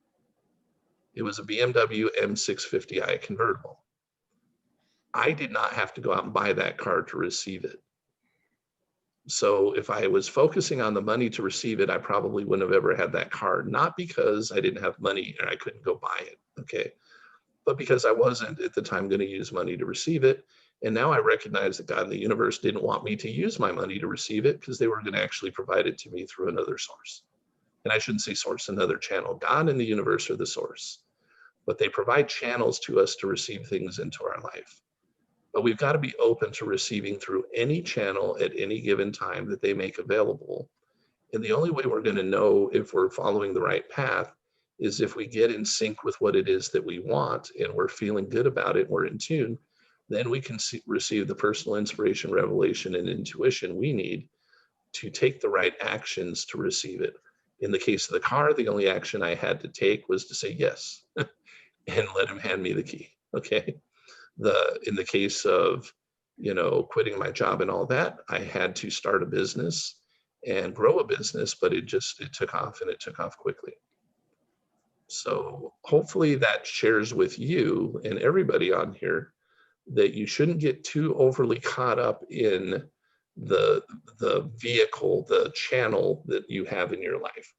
It was a BMW M650i convertible. I did not have to go out and buy that car to receive it. So if I was focusing on the money to receive it, I probably wouldn't have ever had that car, not because I didn't have money and I couldn't go buy it, okay? But because I wasn't at the time going to use money to receive it. And now I recognize that God and the universe didn't want me to use my money to receive it because they were going to actually provide it to me through another source. And I shouldn't say source, another channel. God and the universe are the source, but they provide channels to us to receive things into our life. But we've got to be open to receiving through any channel at any given time that they make available. And the only way we're going to know if we're following the right path is if we get in sync with what it is that we want and we're feeling good about it, and we're in tune, then we can receive the personal inspiration, revelation, and intuition we need to take the right actions to receive it. In the case of the car, the only action I had to take was to say yes and let him hand me the key, okay? In the case of, quitting my job and all that, I had to start a business and grow a business, but it took off, and it took off quickly. So hopefully that shares with you and everybody on here that you shouldn't get too overly caught up in the vehicle, the channel that you have in your life,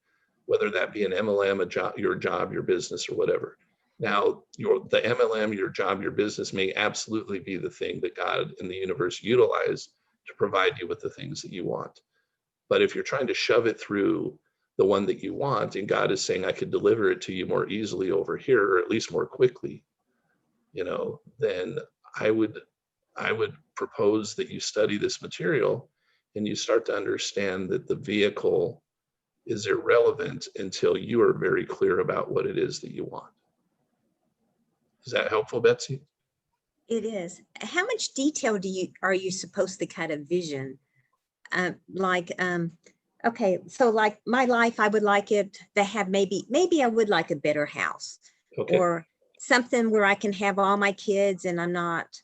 whether that be an MLM, your job, your business, or whatever. Now, the MLM, your job, your business may absolutely be the thing that God and the universe utilize to provide you with the things that you want. But if you're trying to shove it through the one that you want, and God is saying, I could deliver it to you more easily over here, or at least more quickly, then I would propose that you study this material and you start to understand that the vehicle is irrelevant until you are very clear about what it is that you want. Is that helpful, Betsy? It is. How much detail are you supposed to kind of vision? Okay, so like my life, I would like it to have maybe I would like a better house, Okay. or something where I can have all my kids and I'm not,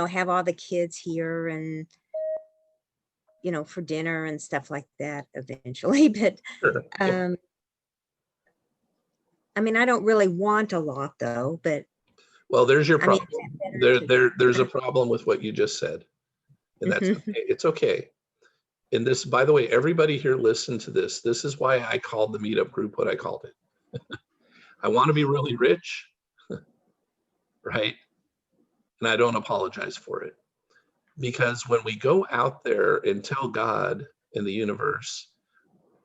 have all the kids here and, for dinner and stuff like that eventually. But Sure. Yeah. I don't really want a lot though, but Well, there's your I mean, problem. There's a problem with what you just said, and that's okay. It's okay. And this, by the way, everybody here listen to this. This is why I called the meetup group what I called it. I want to be really rich, right? And I don't apologize for it. Because when we go out there and tell God and the universe,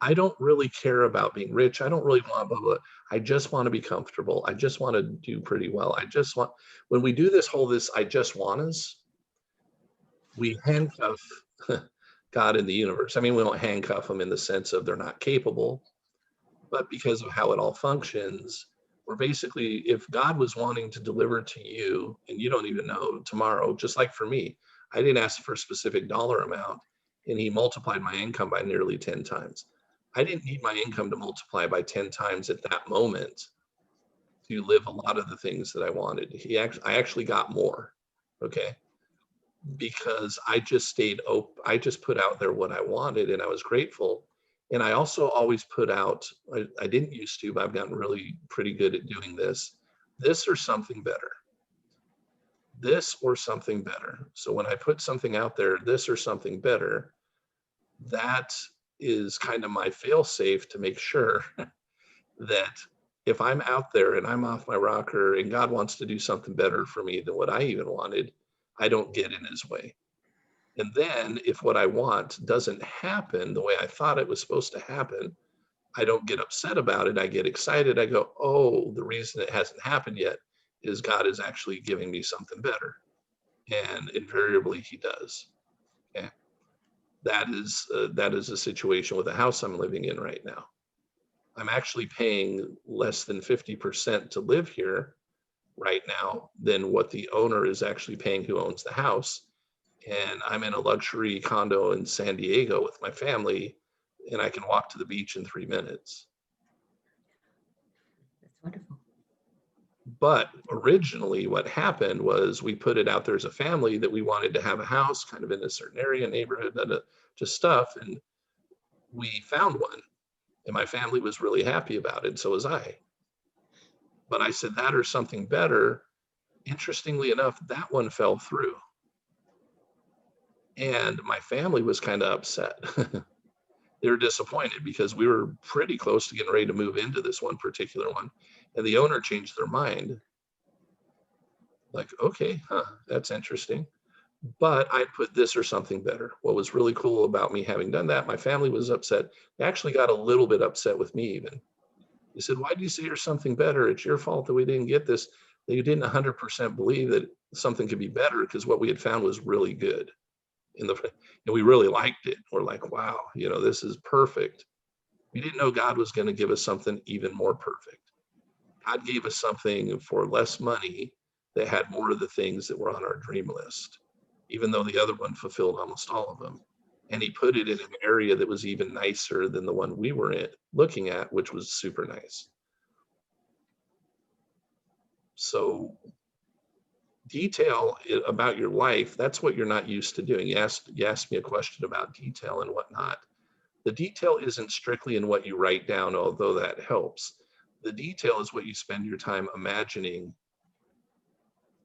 I don't really care about being rich. I don't really want blah, blah. I just want to be comfortable. I just want to do pretty well. When we do this I just want us, we handcuff God in the universe. I mean, we don't handcuff them in the sense of they're not capable, but because of how it all functions, we're basically, if God was wanting to deliver to you and you don't even know tomorrow, just like for me, I didn't ask for a specific dollar amount and he multiplied my income by nearly 10 times. I didn't need my income to multiply by 10 times at that moment to live a lot of the things that I wanted. I actually got more, okay? Because I just stayed open. I just put out there what I wanted and I was grateful. And I also always put out, I didn't used to, but I've gotten really pretty good at doing this or something better. This or something better. So when I put something out there, this or something better, that is kind of my fail safe to make sure that if I'm out there and I'm off my rocker and God wants to do something better for me than what I even wanted, I don't get in his way. And then if what I want doesn't happen the way I thought it was supposed to happen, I don't get upset about it. I get excited. I go, oh, the reason it hasn't happened yet is God is actually giving me something better. And invariably he does. Okay. That is a situation with the house I'm living in right now. I'm actually paying less than 50% to live here right now than what the owner is actually paying who owns the house. And I'm in a luxury condo in San Diego with my family, and I can walk to the beach in 3 minutes. That's wonderful. But originally what happened was we put it out there as a family that we wanted to have a house kind of in a certain area, neighborhood, just stuff. And we found one and my family was really happy about it. And so was I. But I said that or something better. Interestingly enough, that one fell through. And my family was kind of upset. They were disappointed because we were pretty close to getting ready to move into this one particular one. And the owner changed their mind. Like, okay, that's interesting. But I put this or something better. What was really cool about me having done that, my family was upset. They actually got a little bit upset with me even. They said, why do you say there's something better? It's your fault that we didn't get this. They didn't 100% believe that something could be better because what we had found was really good. And we really liked it. We're like, wow, this is perfect. We didn't know God was going to give us something even more perfect. God gave us something for less money that had more of the things that were on our dream list, even though the other one fulfilled almost all of them. And he put it in an area that was even nicer than the one we were looking at, which was super nice. So detail about your life, that's what you're not used to doing. You asked me a question about detail and whatnot. The detail isn't strictly in what you write down, although that helps. The detail is what you spend your time imagining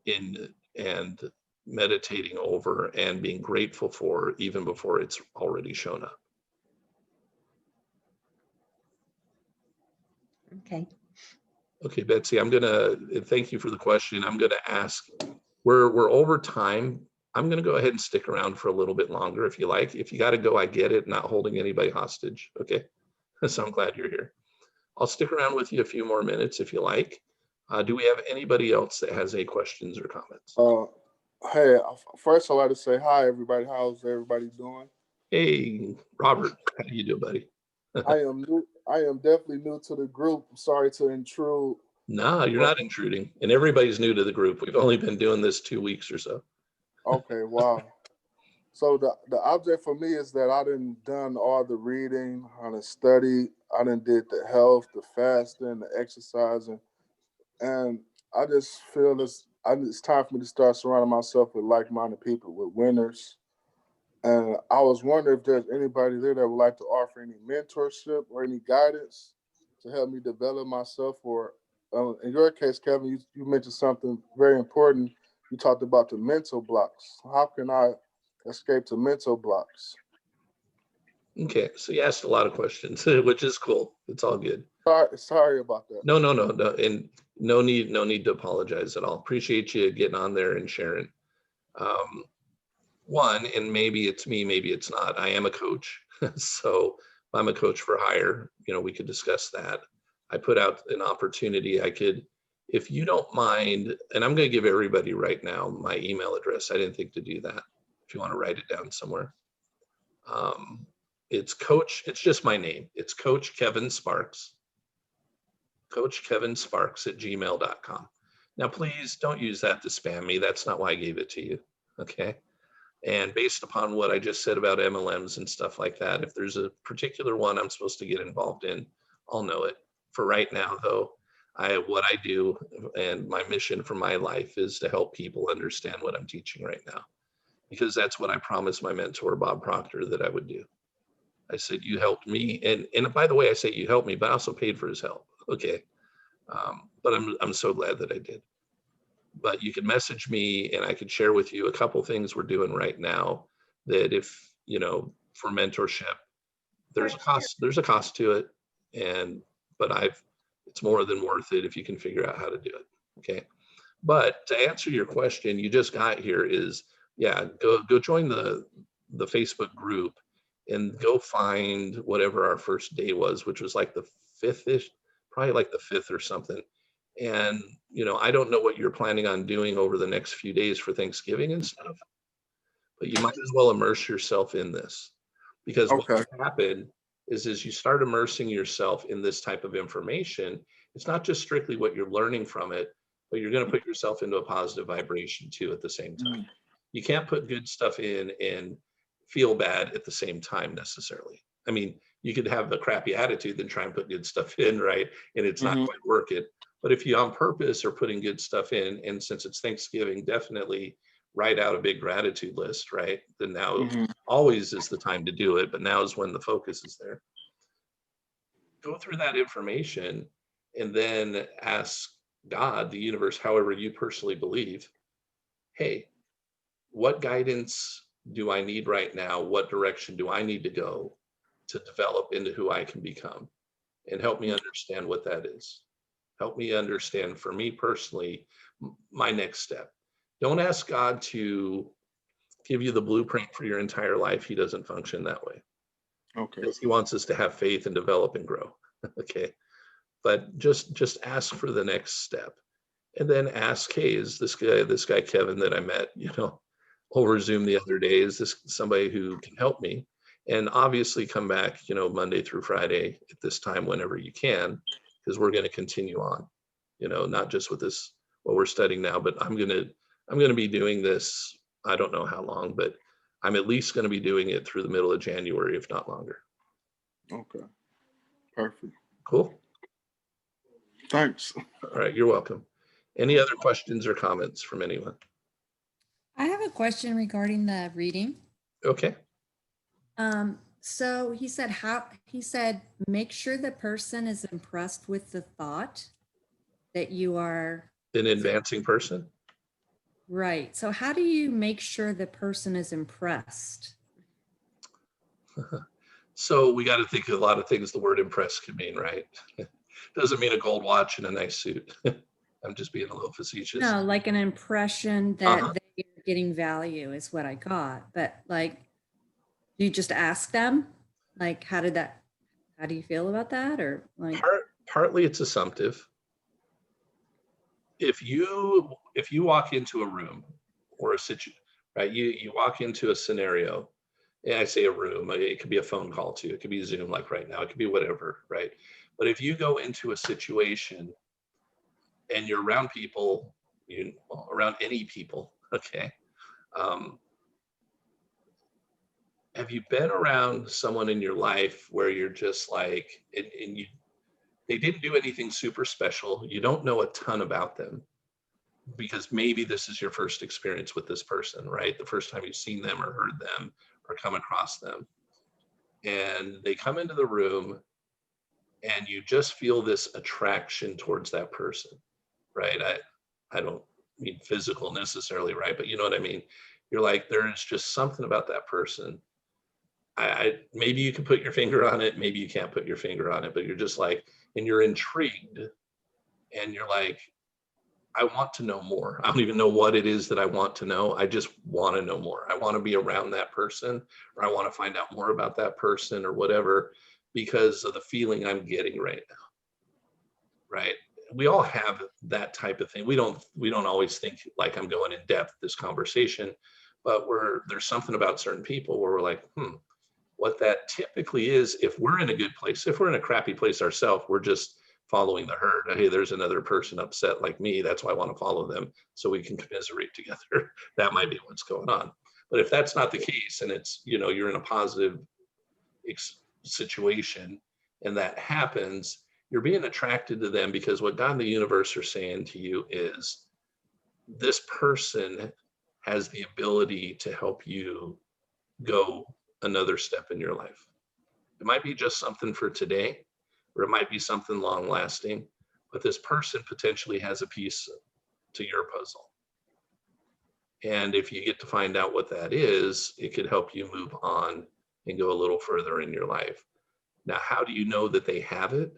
in and meditating over and being grateful for even before it's already shown up. Okay. Okay, Betsy, thank you for the question. I'm gonna ask, we're over time. I'm gonna go ahead and stick around for a little bit longer if you like. If you gotta go, I get it, not holding anybody hostage, okay? So I'm glad you're here. I'll stick around with you a few more minutes if you like. Do we have anybody else that has any questions or comments? Hey, first I'd like to say hi, everybody. How's everybody doing? Hey, Robert, how do you do, buddy? I am new. I am definitely new to the group. I'm sorry to intrude. No, you're not intruding. And everybody's new to the group. We've only been doing this 2 weeks or so. Okay, wow. So the object for me is that I done all the reading, I done studied, I done did the health, the fasting, the exercising, and I just feel it's time for me to start surrounding myself with like-minded people, with winners. And I was wondering if there's anybody there that would like to offer any mentorship or any guidance to help me develop myself. Or in your case, Kevin, you mentioned something very important. You talked about the mental blocks. How can I escape the mental blocks? Okay, so you asked a lot of questions, which is cool. It's all good. Sorry about that. No, and no need to apologize at all. Appreciate you getting on there and sharing. One, and maybe it's me, maybe it's not. I am a coach, so I'm a coach for hire. We could discuss that. I put out an opportunity. If you don't mind, and I'm going to give everybody right now my email address. I didn't think to do that. If you want to write it down somewhere. It's Coach, it's just my name. It's Coach Kevin Sparks. Coach Kevin Sparks at gmail.com. Now, please don't use that to spam me. That's not why I gave it to you. Okay. And based upon what I just said about MLMs and stuff like that, if there's a particular one I'm supposed to get involved in, I'll know it. For right now, though, what I do and my mission for my life is to help people understand what I'm teaching right now, because that's what I promised my mentor, Bob Proctor, that I would do. I said, you helped me. And by the way, I say you helped me, but I also paid for his help. Okay. But I'm so glad that I did. But you can message me and I could share with you a couple things we're doing right now that if, you know, for mentorship, there's a cost to it. But it's more than worth it if you can figure out how to do it. Okay. But to answer your question, you just got here is, yeah, go join the Facebook group and go find whatever our first day was, which was like the 5th-ish, probably like the 5th or something. And, you know, I don't know what you're planning on doing over the next few days for Thanksgiving and stuff, but you might as well immerse yourself in this, because what Okay. will happen is as you start immersing yourself in this type of information, it's not just strictly what you're learning from it, but you're going to put yourself into a positive vibration too at the same time. You can't put good stuff in and feel bad at the same time necessarily. I mean, you could have a crappy attitude then try and put good stuff in, right? And it's not quite working. But if you on purpose are putting good stuff in, and since it's Thanksgiving, definitely write out a big gratitude list, right? Then now always is the time to do it, but now is when the focus is there. Go through that information and then ask God, the universe, however you personally believe, hey, what guidance do I need right now? What direction do I need to go to develop into who I can become? And help me understand what that is. Help me understand, for me personally, my next step. Don't ask God to give you the blueprint for your entire life. He doesn't function that way. Okay. Because he wants us to have faith and develop and grow. Okay. But just ask for the next step. And then ask, hey, is this guy Kevin that I met, you know, over Zoom the other day, is this somebody who can help me? And obviously come back, you know, Monday through Friday at this time whenever you can, because we're going to continue on, you know, not just with this, what we're studying now, but I'm going to be doing this. I don't know how long, but I'm at least going to be doing it through the middle of January, if not longer. Okay. Perfect. Cool. Thanks. All right. You're welcome. Any other questions or comments from anyone? I have a question regarding the reading. Okay. So he said, make sure the person is impressed with the thought that you are An advancing person? right. So how do you make sure the person is impressed? So we got to think of a lot of things the word impress can mean, right? Doesn't mean a gold watch and a nice suit. I'm just being a little facetious. No, like an impression that they're getting value is what I got. But like, do you just ask them? Like, how do you feel about that? Or like, Partly it's assumptive. If you walk into a room or a situation, right? You walk into a scenario, and I say a room, it could be a phone call too. It could be Zoom like right now. It could be whatever, right? But if you go into a situation and you're around people, around any people, okay. Have you been around someone in your life where you're just like, and they didn't do anything super special. You don't know a ton about them because maybe this is your first experience with this person, right? The first time you've seen them or heard them or come across them. And they come into the room and you just feel this attraction towards that person, right? I don't mean physical necessarily, right? But you know what I mean? You're like, there's just something about that person. Maybe you can put your finger on it, maybe you can't put your finger on it, but you're just like, and you're intrigued and you're like, I want to know more. I don't even know what it is that I want to know. I just want to know more. I want to be around that person, or I want to find out more about that person or whatever, because of the feeling I'm getting right now. Right. We all have that type of thing. We don't always think like I'm going in depth this conversation, but there's something about certain people where we're like, What that typically is, if we're in a good place, if we're in a crappy place ourselves, we're just following the herd. Hey, there's another person upset like me. That's why I want to follow them so we can commiserate together. That might be what's going on. But if that's not the case, and it's, you know, you're in a positive situation and that happens, you're being attracted to them because what God and the universe are saying to you is this person has the ability to help you go another step in your life. It might be just something for today, or it might be something long lasting, but this person potentially has a piece to your puzzle. And if you get to find out what that is, it could help you move on and go a little further in your life. Now, how do you know that they have it?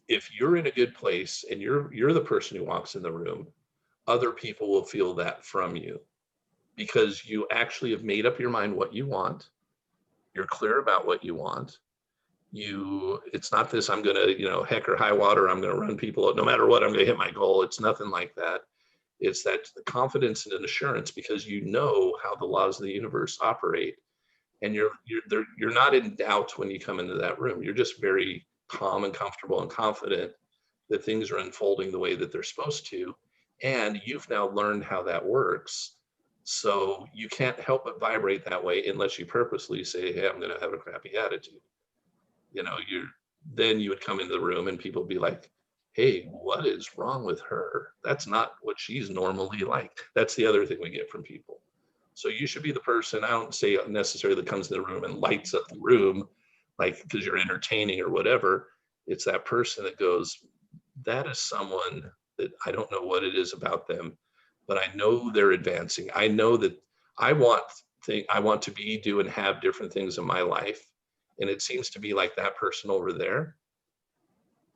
If you're in a good place and you're the person who walks in the room, other people will feel that from you because you actually have made up your mind what you want. You're clear about what you want. It's not this, I'm gonna, you know, heck or high water, I'm gonna run people, no matter what, I'm gonna hit my goal. It's nothing like that. It's that confidence and an assurance because you know how the laws of the universe operate, and you're not in doubt when you come into that room. You're just very calm and comfortable and confident that things are unfolding the way that they're supposed to, and you've now learned how that works. So you can't help but vibrate that way unless you purposely say, hey, I'm going to have a crappy attitude. You know, then you would come into the room and people would be like, hey, what is wrong with her? That's not what she's normally like. That's the other thing we get from people. So you should be the person, I don't say necessarily that comes in the room and lights up the room, like because you're entertaining or whatever. It's that person that goes, that is someone that I don't know what it is about them, but I know they're advancing. I know that I want to be, do, and have different things in my life. And it seems to be like that person over there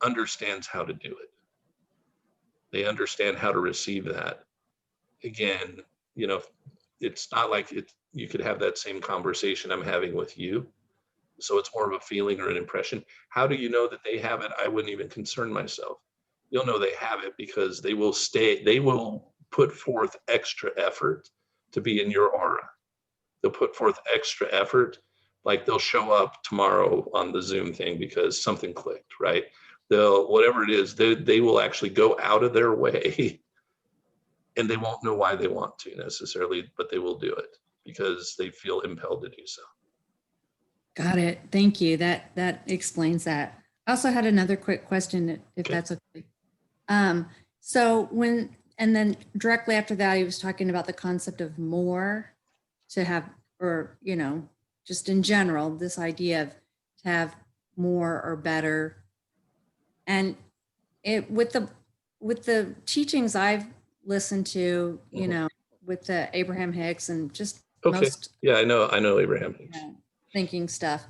understands how to do it. They understand how to receive that. Again, you know, it's not like you could have that same conversation I'm having with you. So it's more of a feeling or an impression. How do you know that they have it? I wouldn't even concern myself. You'll know they have it because they will put forth extra effort to be in your aura. They'll put forth extra effort, like they'll show up tomorrow on the Zoom thing because something clicked, right? They'll, whatever it is, they will actually go out of their way and they won't know why they want to necessarily, but they will do it because they feel impelled to do so. Got it. Thank you. That explains that. I also had another quick question, if that's okay. So and then directly after that, he was talking about the concept of more to have, or, you know, just in general, this idea of to have more or better. And it with the teachings I've listened to, you know, with the Abraham Hicks and just most. Yeah, I know Abraham Hicks. Thinking stuff.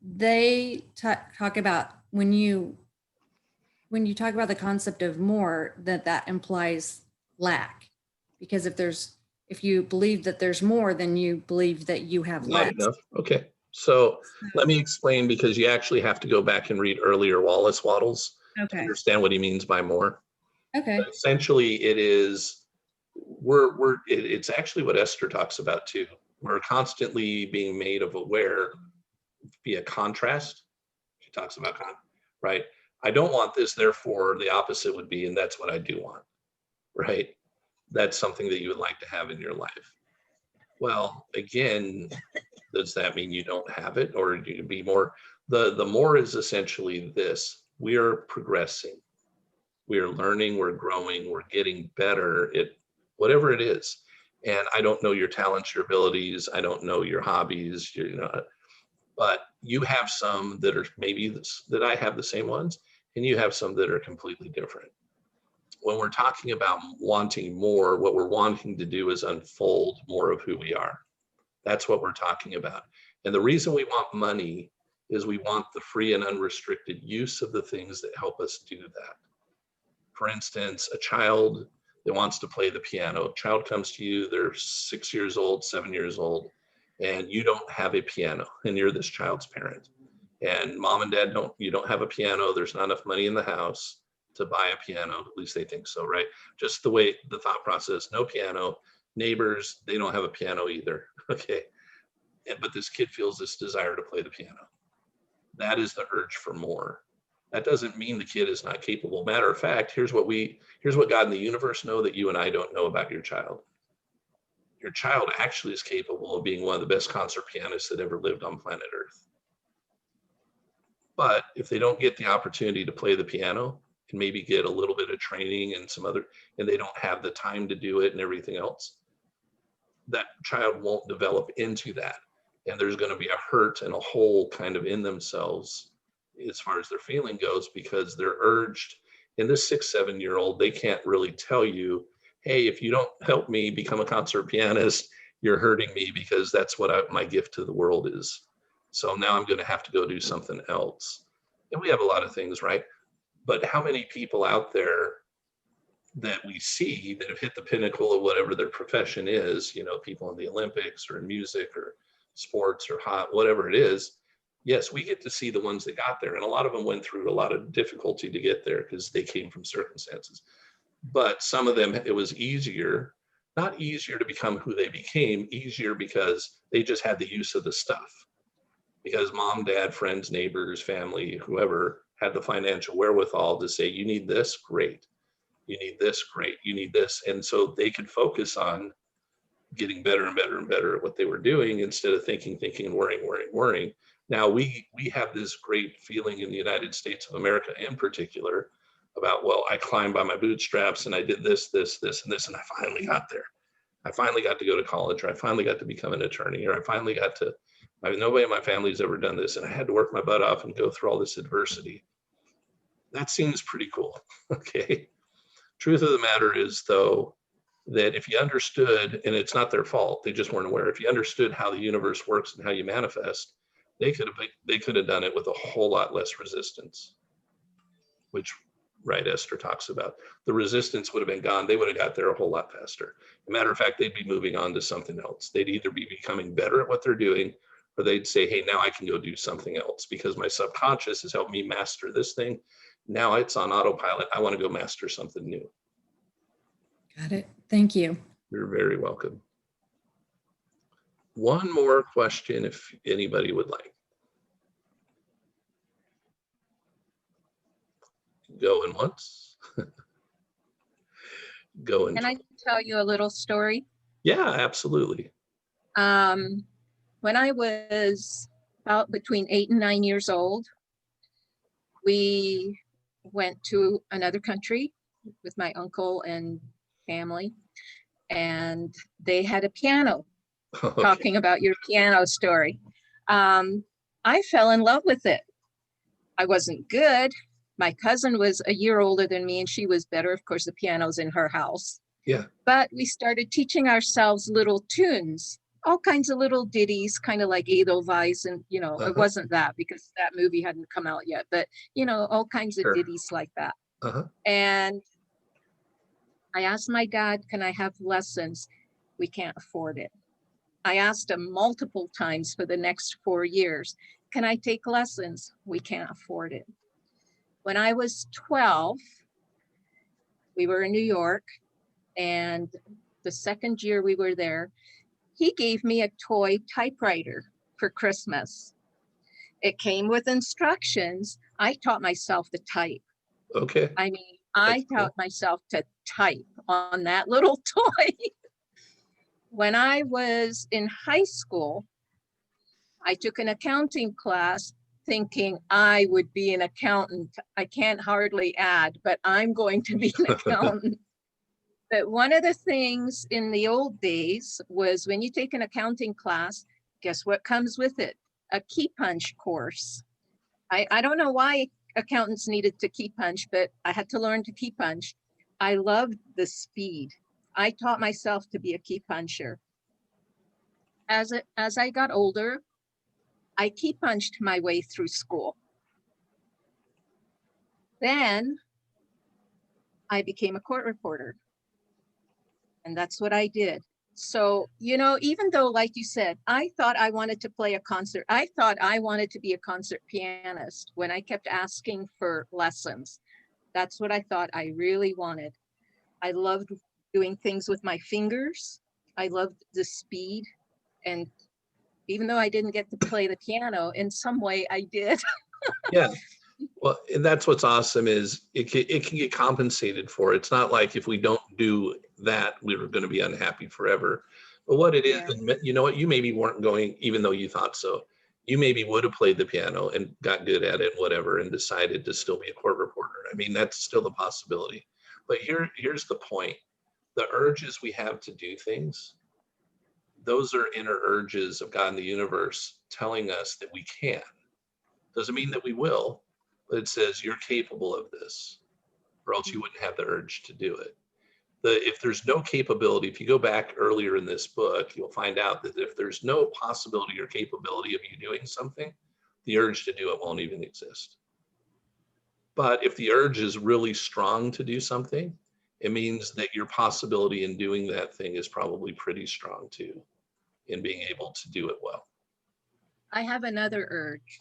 They talk about when you talk about the concept of more, that implies lack, because if you believe that there's more, then you believe that you have Not less. enough. Okay. So let me explain, because you actually have to go back and read earlier Wallace Waddles to understand what he means by more. Okay. But essentially, it is it's actually what Esther talks about too. We're constantly being made of aware via contrast. She talks about right? I don't want this, therefore the opposite would be, and that's what I do want, right? That's something that you would like to have in your life. Well, again, does that mean you don't have it, or do you be more? The more is essentially this: we are progressing, we are learning, we're growing, we're getting better at whatever it is. And I don't know your talents, your abilities, I don't know your hobbies, but you have some that are maybe that I have the same ones, and you have some that are completely different. When we're talking about wanting more, what we're wanting to do is unfold more of who we are. That's what we're talking about. And the reason we want money is we want the free and unrestricted use of the things that help us do that. For instance, a child that wants to play the piano, a child comes to you, they're 6 years old, 7 years old, and you don't have a piano, and you're this child's parent. And mom and dad you don't have a piano, there's not enough money in the house to buy a piano, at least they think so, right? Just the way the thought process, no piano, Neighbors, they don't have a piano either. Okay. But this kid feels this desire to play the piano. That is the urge for more. That doesn't mean the kid is not capable. Matter of fact, here's what God and the universe know that you and I don't know about your child. Your child actually is capable of being one of the best concert pianists that ever lived on planet Earth. But if they don't get the opportunity to play the piano and maybe get a little bit of training and and they don't have the time to do it and everything else, that child won't develop into that. And there's going to be a hurt and a hole kind of in themselves as far as their feeling goes, because they're urged. In this 6-7-year-old, they can't really tell you, hey, if you don't help me become a concert pianist, you're hurting me, because that's what my gift to the world is. So now I'm going to have to go do something else. And we have a lot of things, right? But how many people out there that we see that have hit the pinnacle of whatever their profession is, people in the Olympics or in music or sports or whatever it is. Yes, we get to see the ones that got there. And a lot of them went through a lot of difficulty to get there because they came from circumstances. But some of them, it was easier, not easier to become who they became, easier because they just had the use of the stuff. Because mom, dad, friends, neighbors, family, whoever had the financial wherewithal to say, you need this, great. You need this, great. You need this. And so they could focus on getting better and better and better at what they were doing instead of thinking and worrying. Now we have this great feeling in the United States of America in particular about, well, I climbed by my bootstraps and I did this, and this, and I finally got there. I finally got to go to college, or I finally got to become an attorney, or I finally got to, nobody in my family's ever done this, and I had to work my butt off and go through all this adversity. That seems pretty cool, okay? Truth of the matter is, though, that if you understood, and it's not their fault, they just weren't aware, if you understood how the universe works and how you manifest, they could have done it with a whole lot less resistance, which, right, Esther talks about. The resistance would have been gone. They would have got there a whole lot faster. As a matter of fact, they'd be moving on to something else. They'd either be becoming better at what they're doing, or they'd say, hey, now I can go do something else because my subconscious has helped me master this thing. Now it's on autopilot. I want to go master something new. Got it. Thank you. You're very welcome. One more question if anybody would like. Going once. Going. Can I tell you a little story? Yeah, absolutely. When I was about between 8 and 9 years old, we went to another country with my uncle and family, and they had a piano. Okay. Talking about your piano story. I fell in love with it. I wasn't good. My cousin was a year older than me and she was better. Of course, the piano's in her house. Yeah. But we started teaching ourselves little tunes, all kinds of little ditties, kind of like Edelweiss. And, it wasn't that because that movie hadn't come out yet, but, all kinds of Sure. ditties like that. Uh-huh. And I asked my dad, can I have lessons? We can't afford it. I asked him multiple times for the next 4 years, can I take lessons? We can't afford it. When I was 12, we were in New York, and the second year we were there, he gave me a toy typewriter for Christmas. It came with instructions. I taught myself to type. Okay. I mean, I taught myself to type on that little toy. When I was in high school, I took an accounting class thinking I would be an accountant. I can't hardly add, but I'm going to be an accountant. But one of the things in the old days was when you take an accounting class, guess what comes with it? A key punch course. I don't know why accountants needed to key punch, but I had to learn to key punch. I loved the speed. I taught myself to be a key puncher. As I got older, I key punched my way through school. Then I became a court reporter. And that's what I did. So, even though, like you said, I thought I wanted to play a concert, I thought I wanted to be a concert pianist when I kept asking for lessons. That's what I thought I really wanted. I loved doing things with my fingers. I loved the speed. And even though I didn't get to play the piano, in some way I did. Yeah. Well, and that's what's awesome is it can get compensated for. It's not like if we don't do that, we're going to be unhappy forever. But what it is, Yeah. and you know what, you maybe weren't going, even though you thought so. You maybe would have played the piano and got good at it, whatever, and decided to still be a court reporter. I mean, that's still a possibility. But here's the point. The urges we have to do things, those are inner urges of God and the universe telling us that we can. Doesn't mean that we will, but it says you're capable of this, or else you wouldn't have the urge to do it. If there's no capability, if you go back earlier in this book, you'll find out that if there's no possibility or capability of you doing something, the urge to do it won't even exist. But if the urge is really strong to do something, it means that your possibility in doing that thing is probably pretty strong too, in being able to do it well. I have another urge.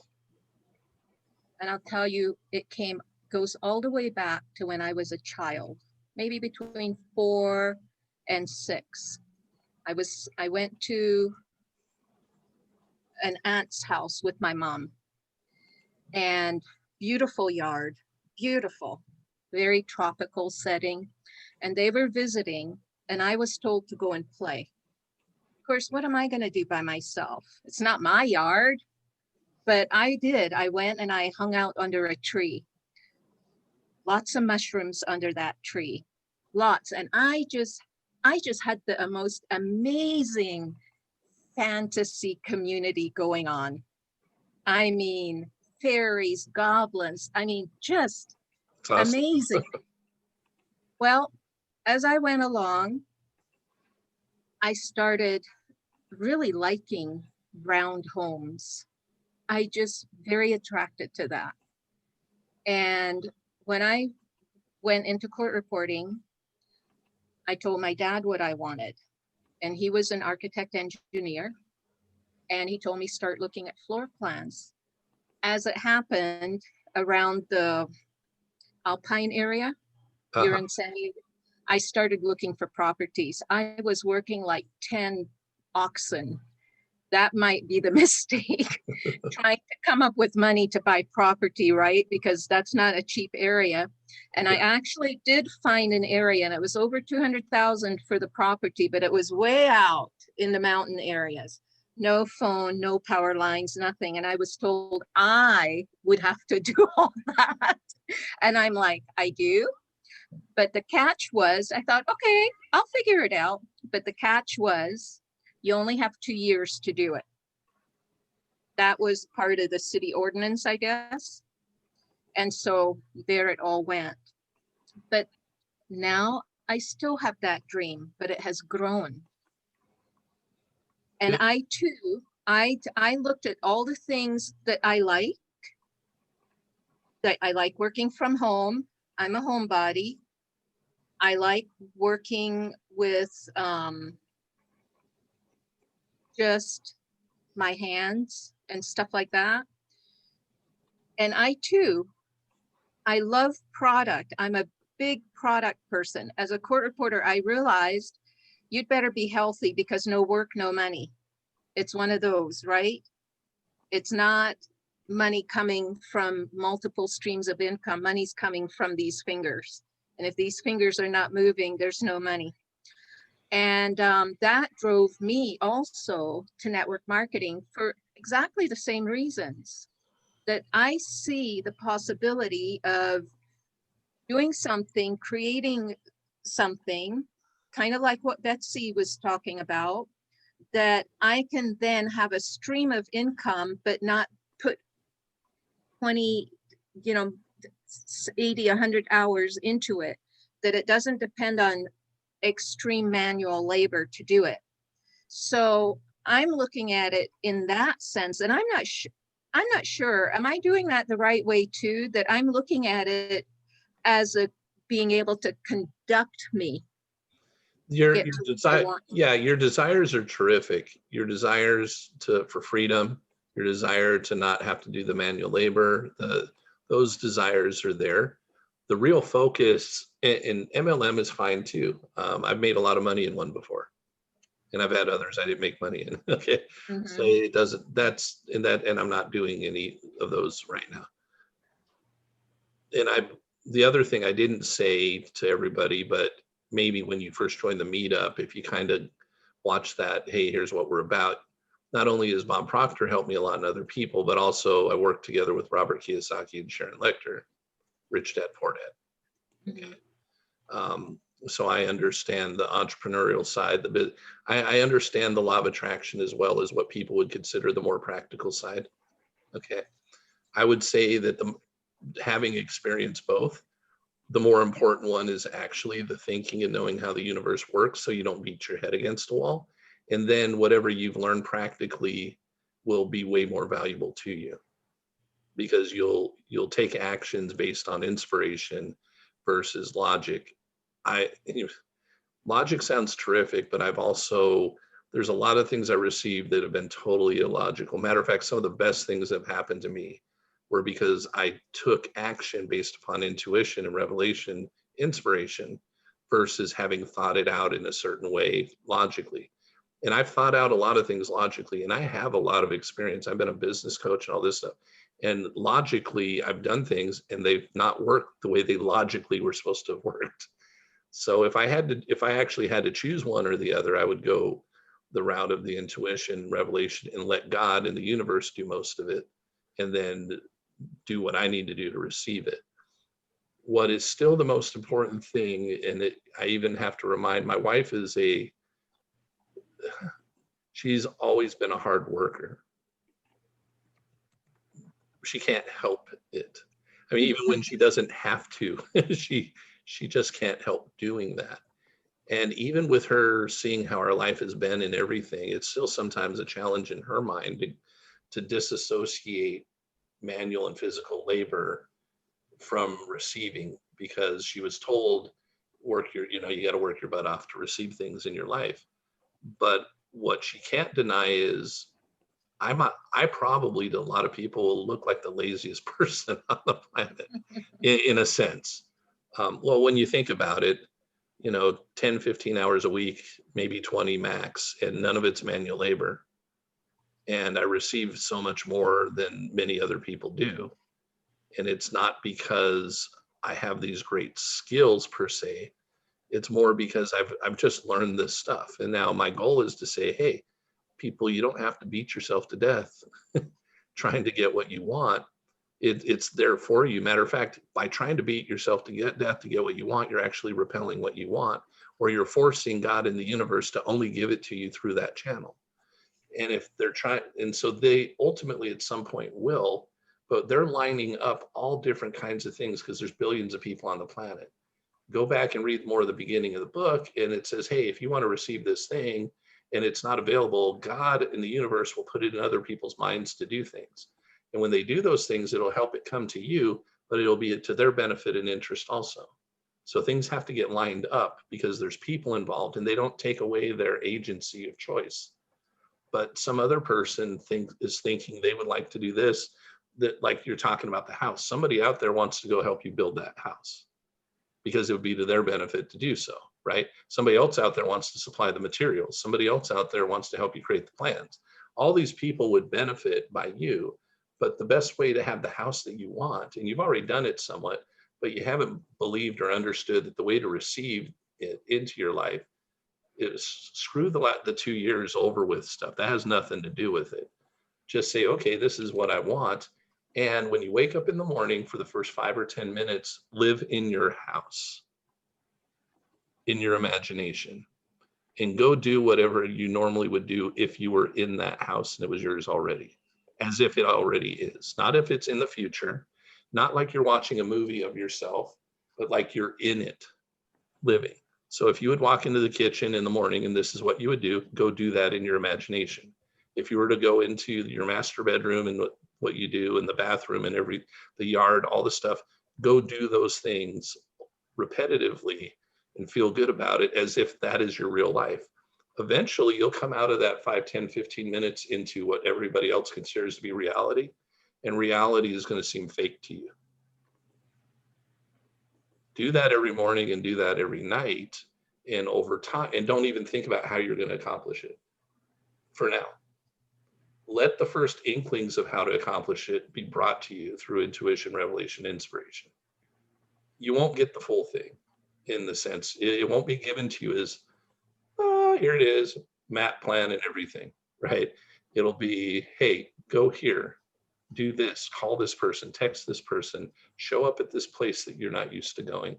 And I'll tell you, goes all the way back to when I was a child, maybe between 4 and 6. I went to an aunt's house with my mom, and beautiful yard, beautiful, very tropical setting. And they were visiting, and I was told to go and play. Of course, what am I going to do by myself? It's not my yard. But I did. I went and I hung out under a tree. Lots of mushrooms under that tree. Lots. And I just had the most amazing fantasy community going on. I mean, fairies, goblins. I mean, just It's awesome. amazing. Well, as I went along, I started really liking round homes. I just very attracted to that. And when I went into court reporting, I told my dad what I wanted. And he was an architect engineer. And he told me start looking at floor plans. As it happened around the Alpine area here in San Diego, I started looking for properties. I was working like 10 oxen. That might be the mistake, trying to come up with money to buy property, right? Because that's not a cheap area. And I actually did find an area, and it was over 200,000 for the property, but it was way out in the mountain areas. No phone, no power lines, nothing. And I was told I would have to do all that. And I'm like, I do? But the catch was, I thought, okay, I'll figure it out. But the catch was, you only have 2 years to do it. That was part of the city ordinance, I guess. And so there it all went. But now I still have that dream, but it has grown. And I too, I looked at all the things that I like working from home. I'm a homebody. I like working with just my hands and stuff like that. And I too, I love product. I'm a big product person. As a court reporter, I realized you'd better be healthy because no work, no money. It's one of those, right? It's not money coming from multiple streams of income. Money's coming from these fingers. And if these fingers are not moving, there's no money. And that drove me also to network marketing for exactly the same reasons, that I see the possibility of doing something, creating something, kind of like what Betsy was talking about, that I can then have a stream of income, but not put 20, 80, 100 hours into it, that it doesn't depend on extreme manual labor to do it. So I'm looking at it in that sense, and I'm not sure, am I doing that the right way too? That I'm looking at it as being able to conduct me. Your desires are terrific. Your desires for freedom, your desire to not have to do the manual labor, those desires are there. The real focus, and MLM is fine too. I've made a lot of money in one before. And I've had others I didn't make money in. Okay. So Mhm. it doesn't, that's in that, and I'm not doing any of those right now. And the other thing I didn't say to everybody, but maybe when you first join the meetup, if you kind of watch that, hey, here's what we're about. Not only has Bob Proctor helped me a lot and other people, but also I work together with Robert Kiyosaki and Sharon Lechter, Rich Dad Poor Dad. Okay. So I understand the entrepreneurial side, I understand the law of attraction as well as what people would consider the more practical side. Okay. I would say that having experienced both, the more important one is actually the thinking and knowing how the universe works so you don't beat your head against a wall. And then whatever you've learned practically will be way more valuable to you because you'll take actions based on inspiration versus logic. Logic sounds terrific, but there's a lot of things I received that have been totally illogical. Matter of fact, some of the best things that have happened to me were because I took action based upon intuition and revelation, inspiration, versus having thought it out in a certain way logically. And I've thought out a lot of things logically, and I have a lot of experience. I've been a business coach and all this stuff. And logically, I've done things and they've not worked the way they logically were supposed to have worked. So if I actually had to choose one or the other, I would go the route of the intuition, revelation, and let God and the universe do most of it, and then do what I need to do to receive it. What is still the most important thing, and I even have to remind my wife she's always been a hard worker. She can't help it. I mean, even when she doesn't have to, she just can't help doing that. And even with her seeing how our life has been and everything, it's still sometimes a challenge in her mind to disassociate manual and physical labor from receiving, because she was told you got to work your butt off to receive things in your life. But what she can't deny is I probably to a lot of people look like the laziest person on the planet in a sense. Well, when you think about it, 10, 15 hours a week, maybe 20 max, and none of it's manual labor. And I receive so much more than many other people do. And it's not because I have these great skills per se. It's more because I've just learned this stuff. And now my goal is to say, hey, people, you don't have to beat yourself to death trying to get what you want. It's there for you. Matter of fact, by trying to beat yourself to get death to get what you want, you're actually repelling what you want, or you're forcing God in the universe to only give it to you through that channel. And if they're trying, and so they ultimately at some point will, but they're lining up all different kinds of things because there's billions of people on the planet. Go back and read more of the beginning of the book, and it says, hey, if you want to receive this thing and it's not available, God in the universe will put it in other people's minds to do things. And when they do those things, it'll help it come to you, but it'll be to their benefit and interest also. So things have to get lined up because there's people involved and they don't take away their agency of choice. But some other person is thinking they would like to do this, that like you're talking about the house. Somebody out there wants to go help you build that house because it would be to their benefit to do so, right? Somebody else out there wants to supply the materials. Somebody else out there wants to help you create the plans. All these people would benefit by you, but the best way to have the house that you want, and you've already done it somewhat, but you haven't believed or understood that the way to receive it into your life is screw the 2 years over with stuff. That has nothing to do with it. Just say, okay, this is what I want. And when you wake up in the morning, for the first 5 or 10 minutes, live in your house, in your imagination, and go do whatever you normally would do if you were in that house and it was yours already, as if it already is. Not if it's in the future, not like you're watching a movie of yourself, but like you're in it, living. So if you would walk into the kitchen in the morning and this is what you would do, go do that in your imagination. If you were to go into your master bedroom and what you do in the bathroom and the yard, all the stuff, go do those things repetitively and feel good about it as if that is your real life. Eventually you'll come out of that 5, 10, 15 minutes into what everybody else considers to be reality, and reality is going to seem fake to you. Do that every morning and do that every night, And over time, and don't even think about how you're going to accomplish it for now. Let the first inklings of how to accomplish it be brought to you through intuition, revelation, inspiration. You won't get the full thing in the sense, it won't be given to you as, oh, here it is, map plan and everything, right? It'll be, hey, go here, do this, call this person, text this person, show up at this place that you're not used to going.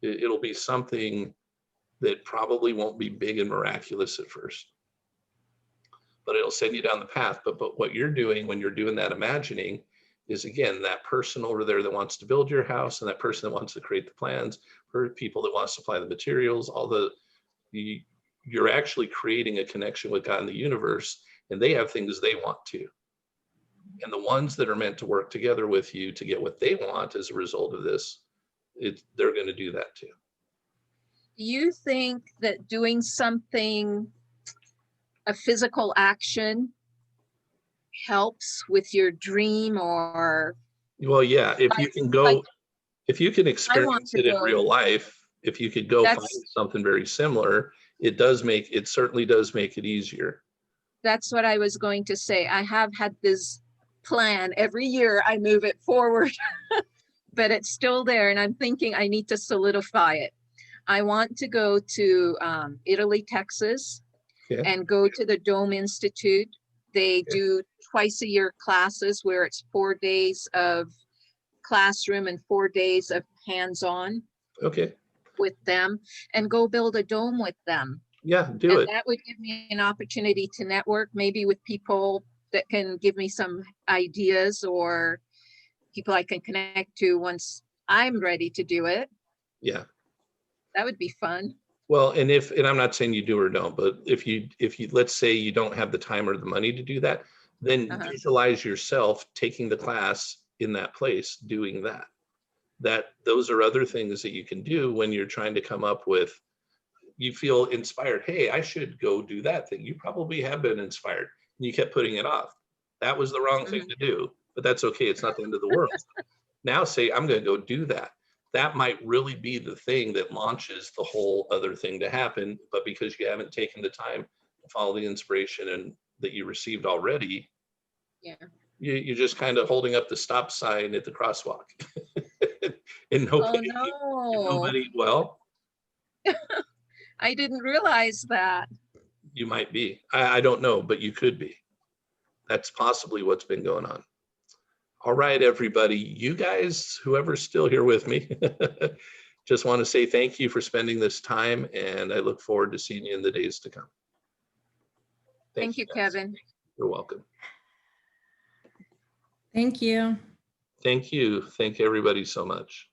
It'll be something that probably won't be big and miraculous at first, but it'll send you down the path. But what you're doing when you're doing that imagining is, again, that person over there that wants to build your house and that person that wants to create the plans, for people that want to supply the materials, you're actually creating a connection with God in the universe, and they have things they want to. And the ones that are meant to work together with you to get what they want as a result of this, they're going to do that too. Do you think that doing something, a physical action, helps with your dream? Or Well, yeah, if you can go, if you can experience to it in go. real life, if you could go find something very similar, it certainly does make it easier. That's what I was going to say. I have had this plan. Every year I move it forward, but it's still there. And I'm thinking I need to solidify it. I want to go to Italy, Texas, and go to the Dome Institute. They do twice a year classes where it's 4 days of classroom and 4 days of hands-on with them, and go build a dome with them. Yeah, do it. That would give me an opportunity to network, maybe with people that can give me some ideas, or people I can connect to once I'm ready to do it. Yeah. That would be fun. Well, and I'm not saying you do or don't, but if you, let's say you don't have the time or the money to do that, then visualize yourself taking the class in that place, doing that. Those are other things that you can do when you're trying to come up with, you feel inspired. Hey, I should go do that thing. You probably have been inspired and you kept putting it off. That was the wrong thing to do, but that's okay. It's not the end of the world. Now say, I'm going to go do that. That might really be the thing that launches the whole other thing to happen. But because you haven't taken the time to follow the inspiration and that you received already, you're just kind of holding up the stop sign at the crosswalk. And nobody, well, I didn't realize that. You might be. I don't know, but you could be. That's possibly what's been going on. All right, everybody, you guys, whoever's still here with me, just want to say thank you for spending this time, and I look forward to seeing you in the days to come. Thank you, Kevin. You're welcome. Thank you. Thank you. Thank everybody so much.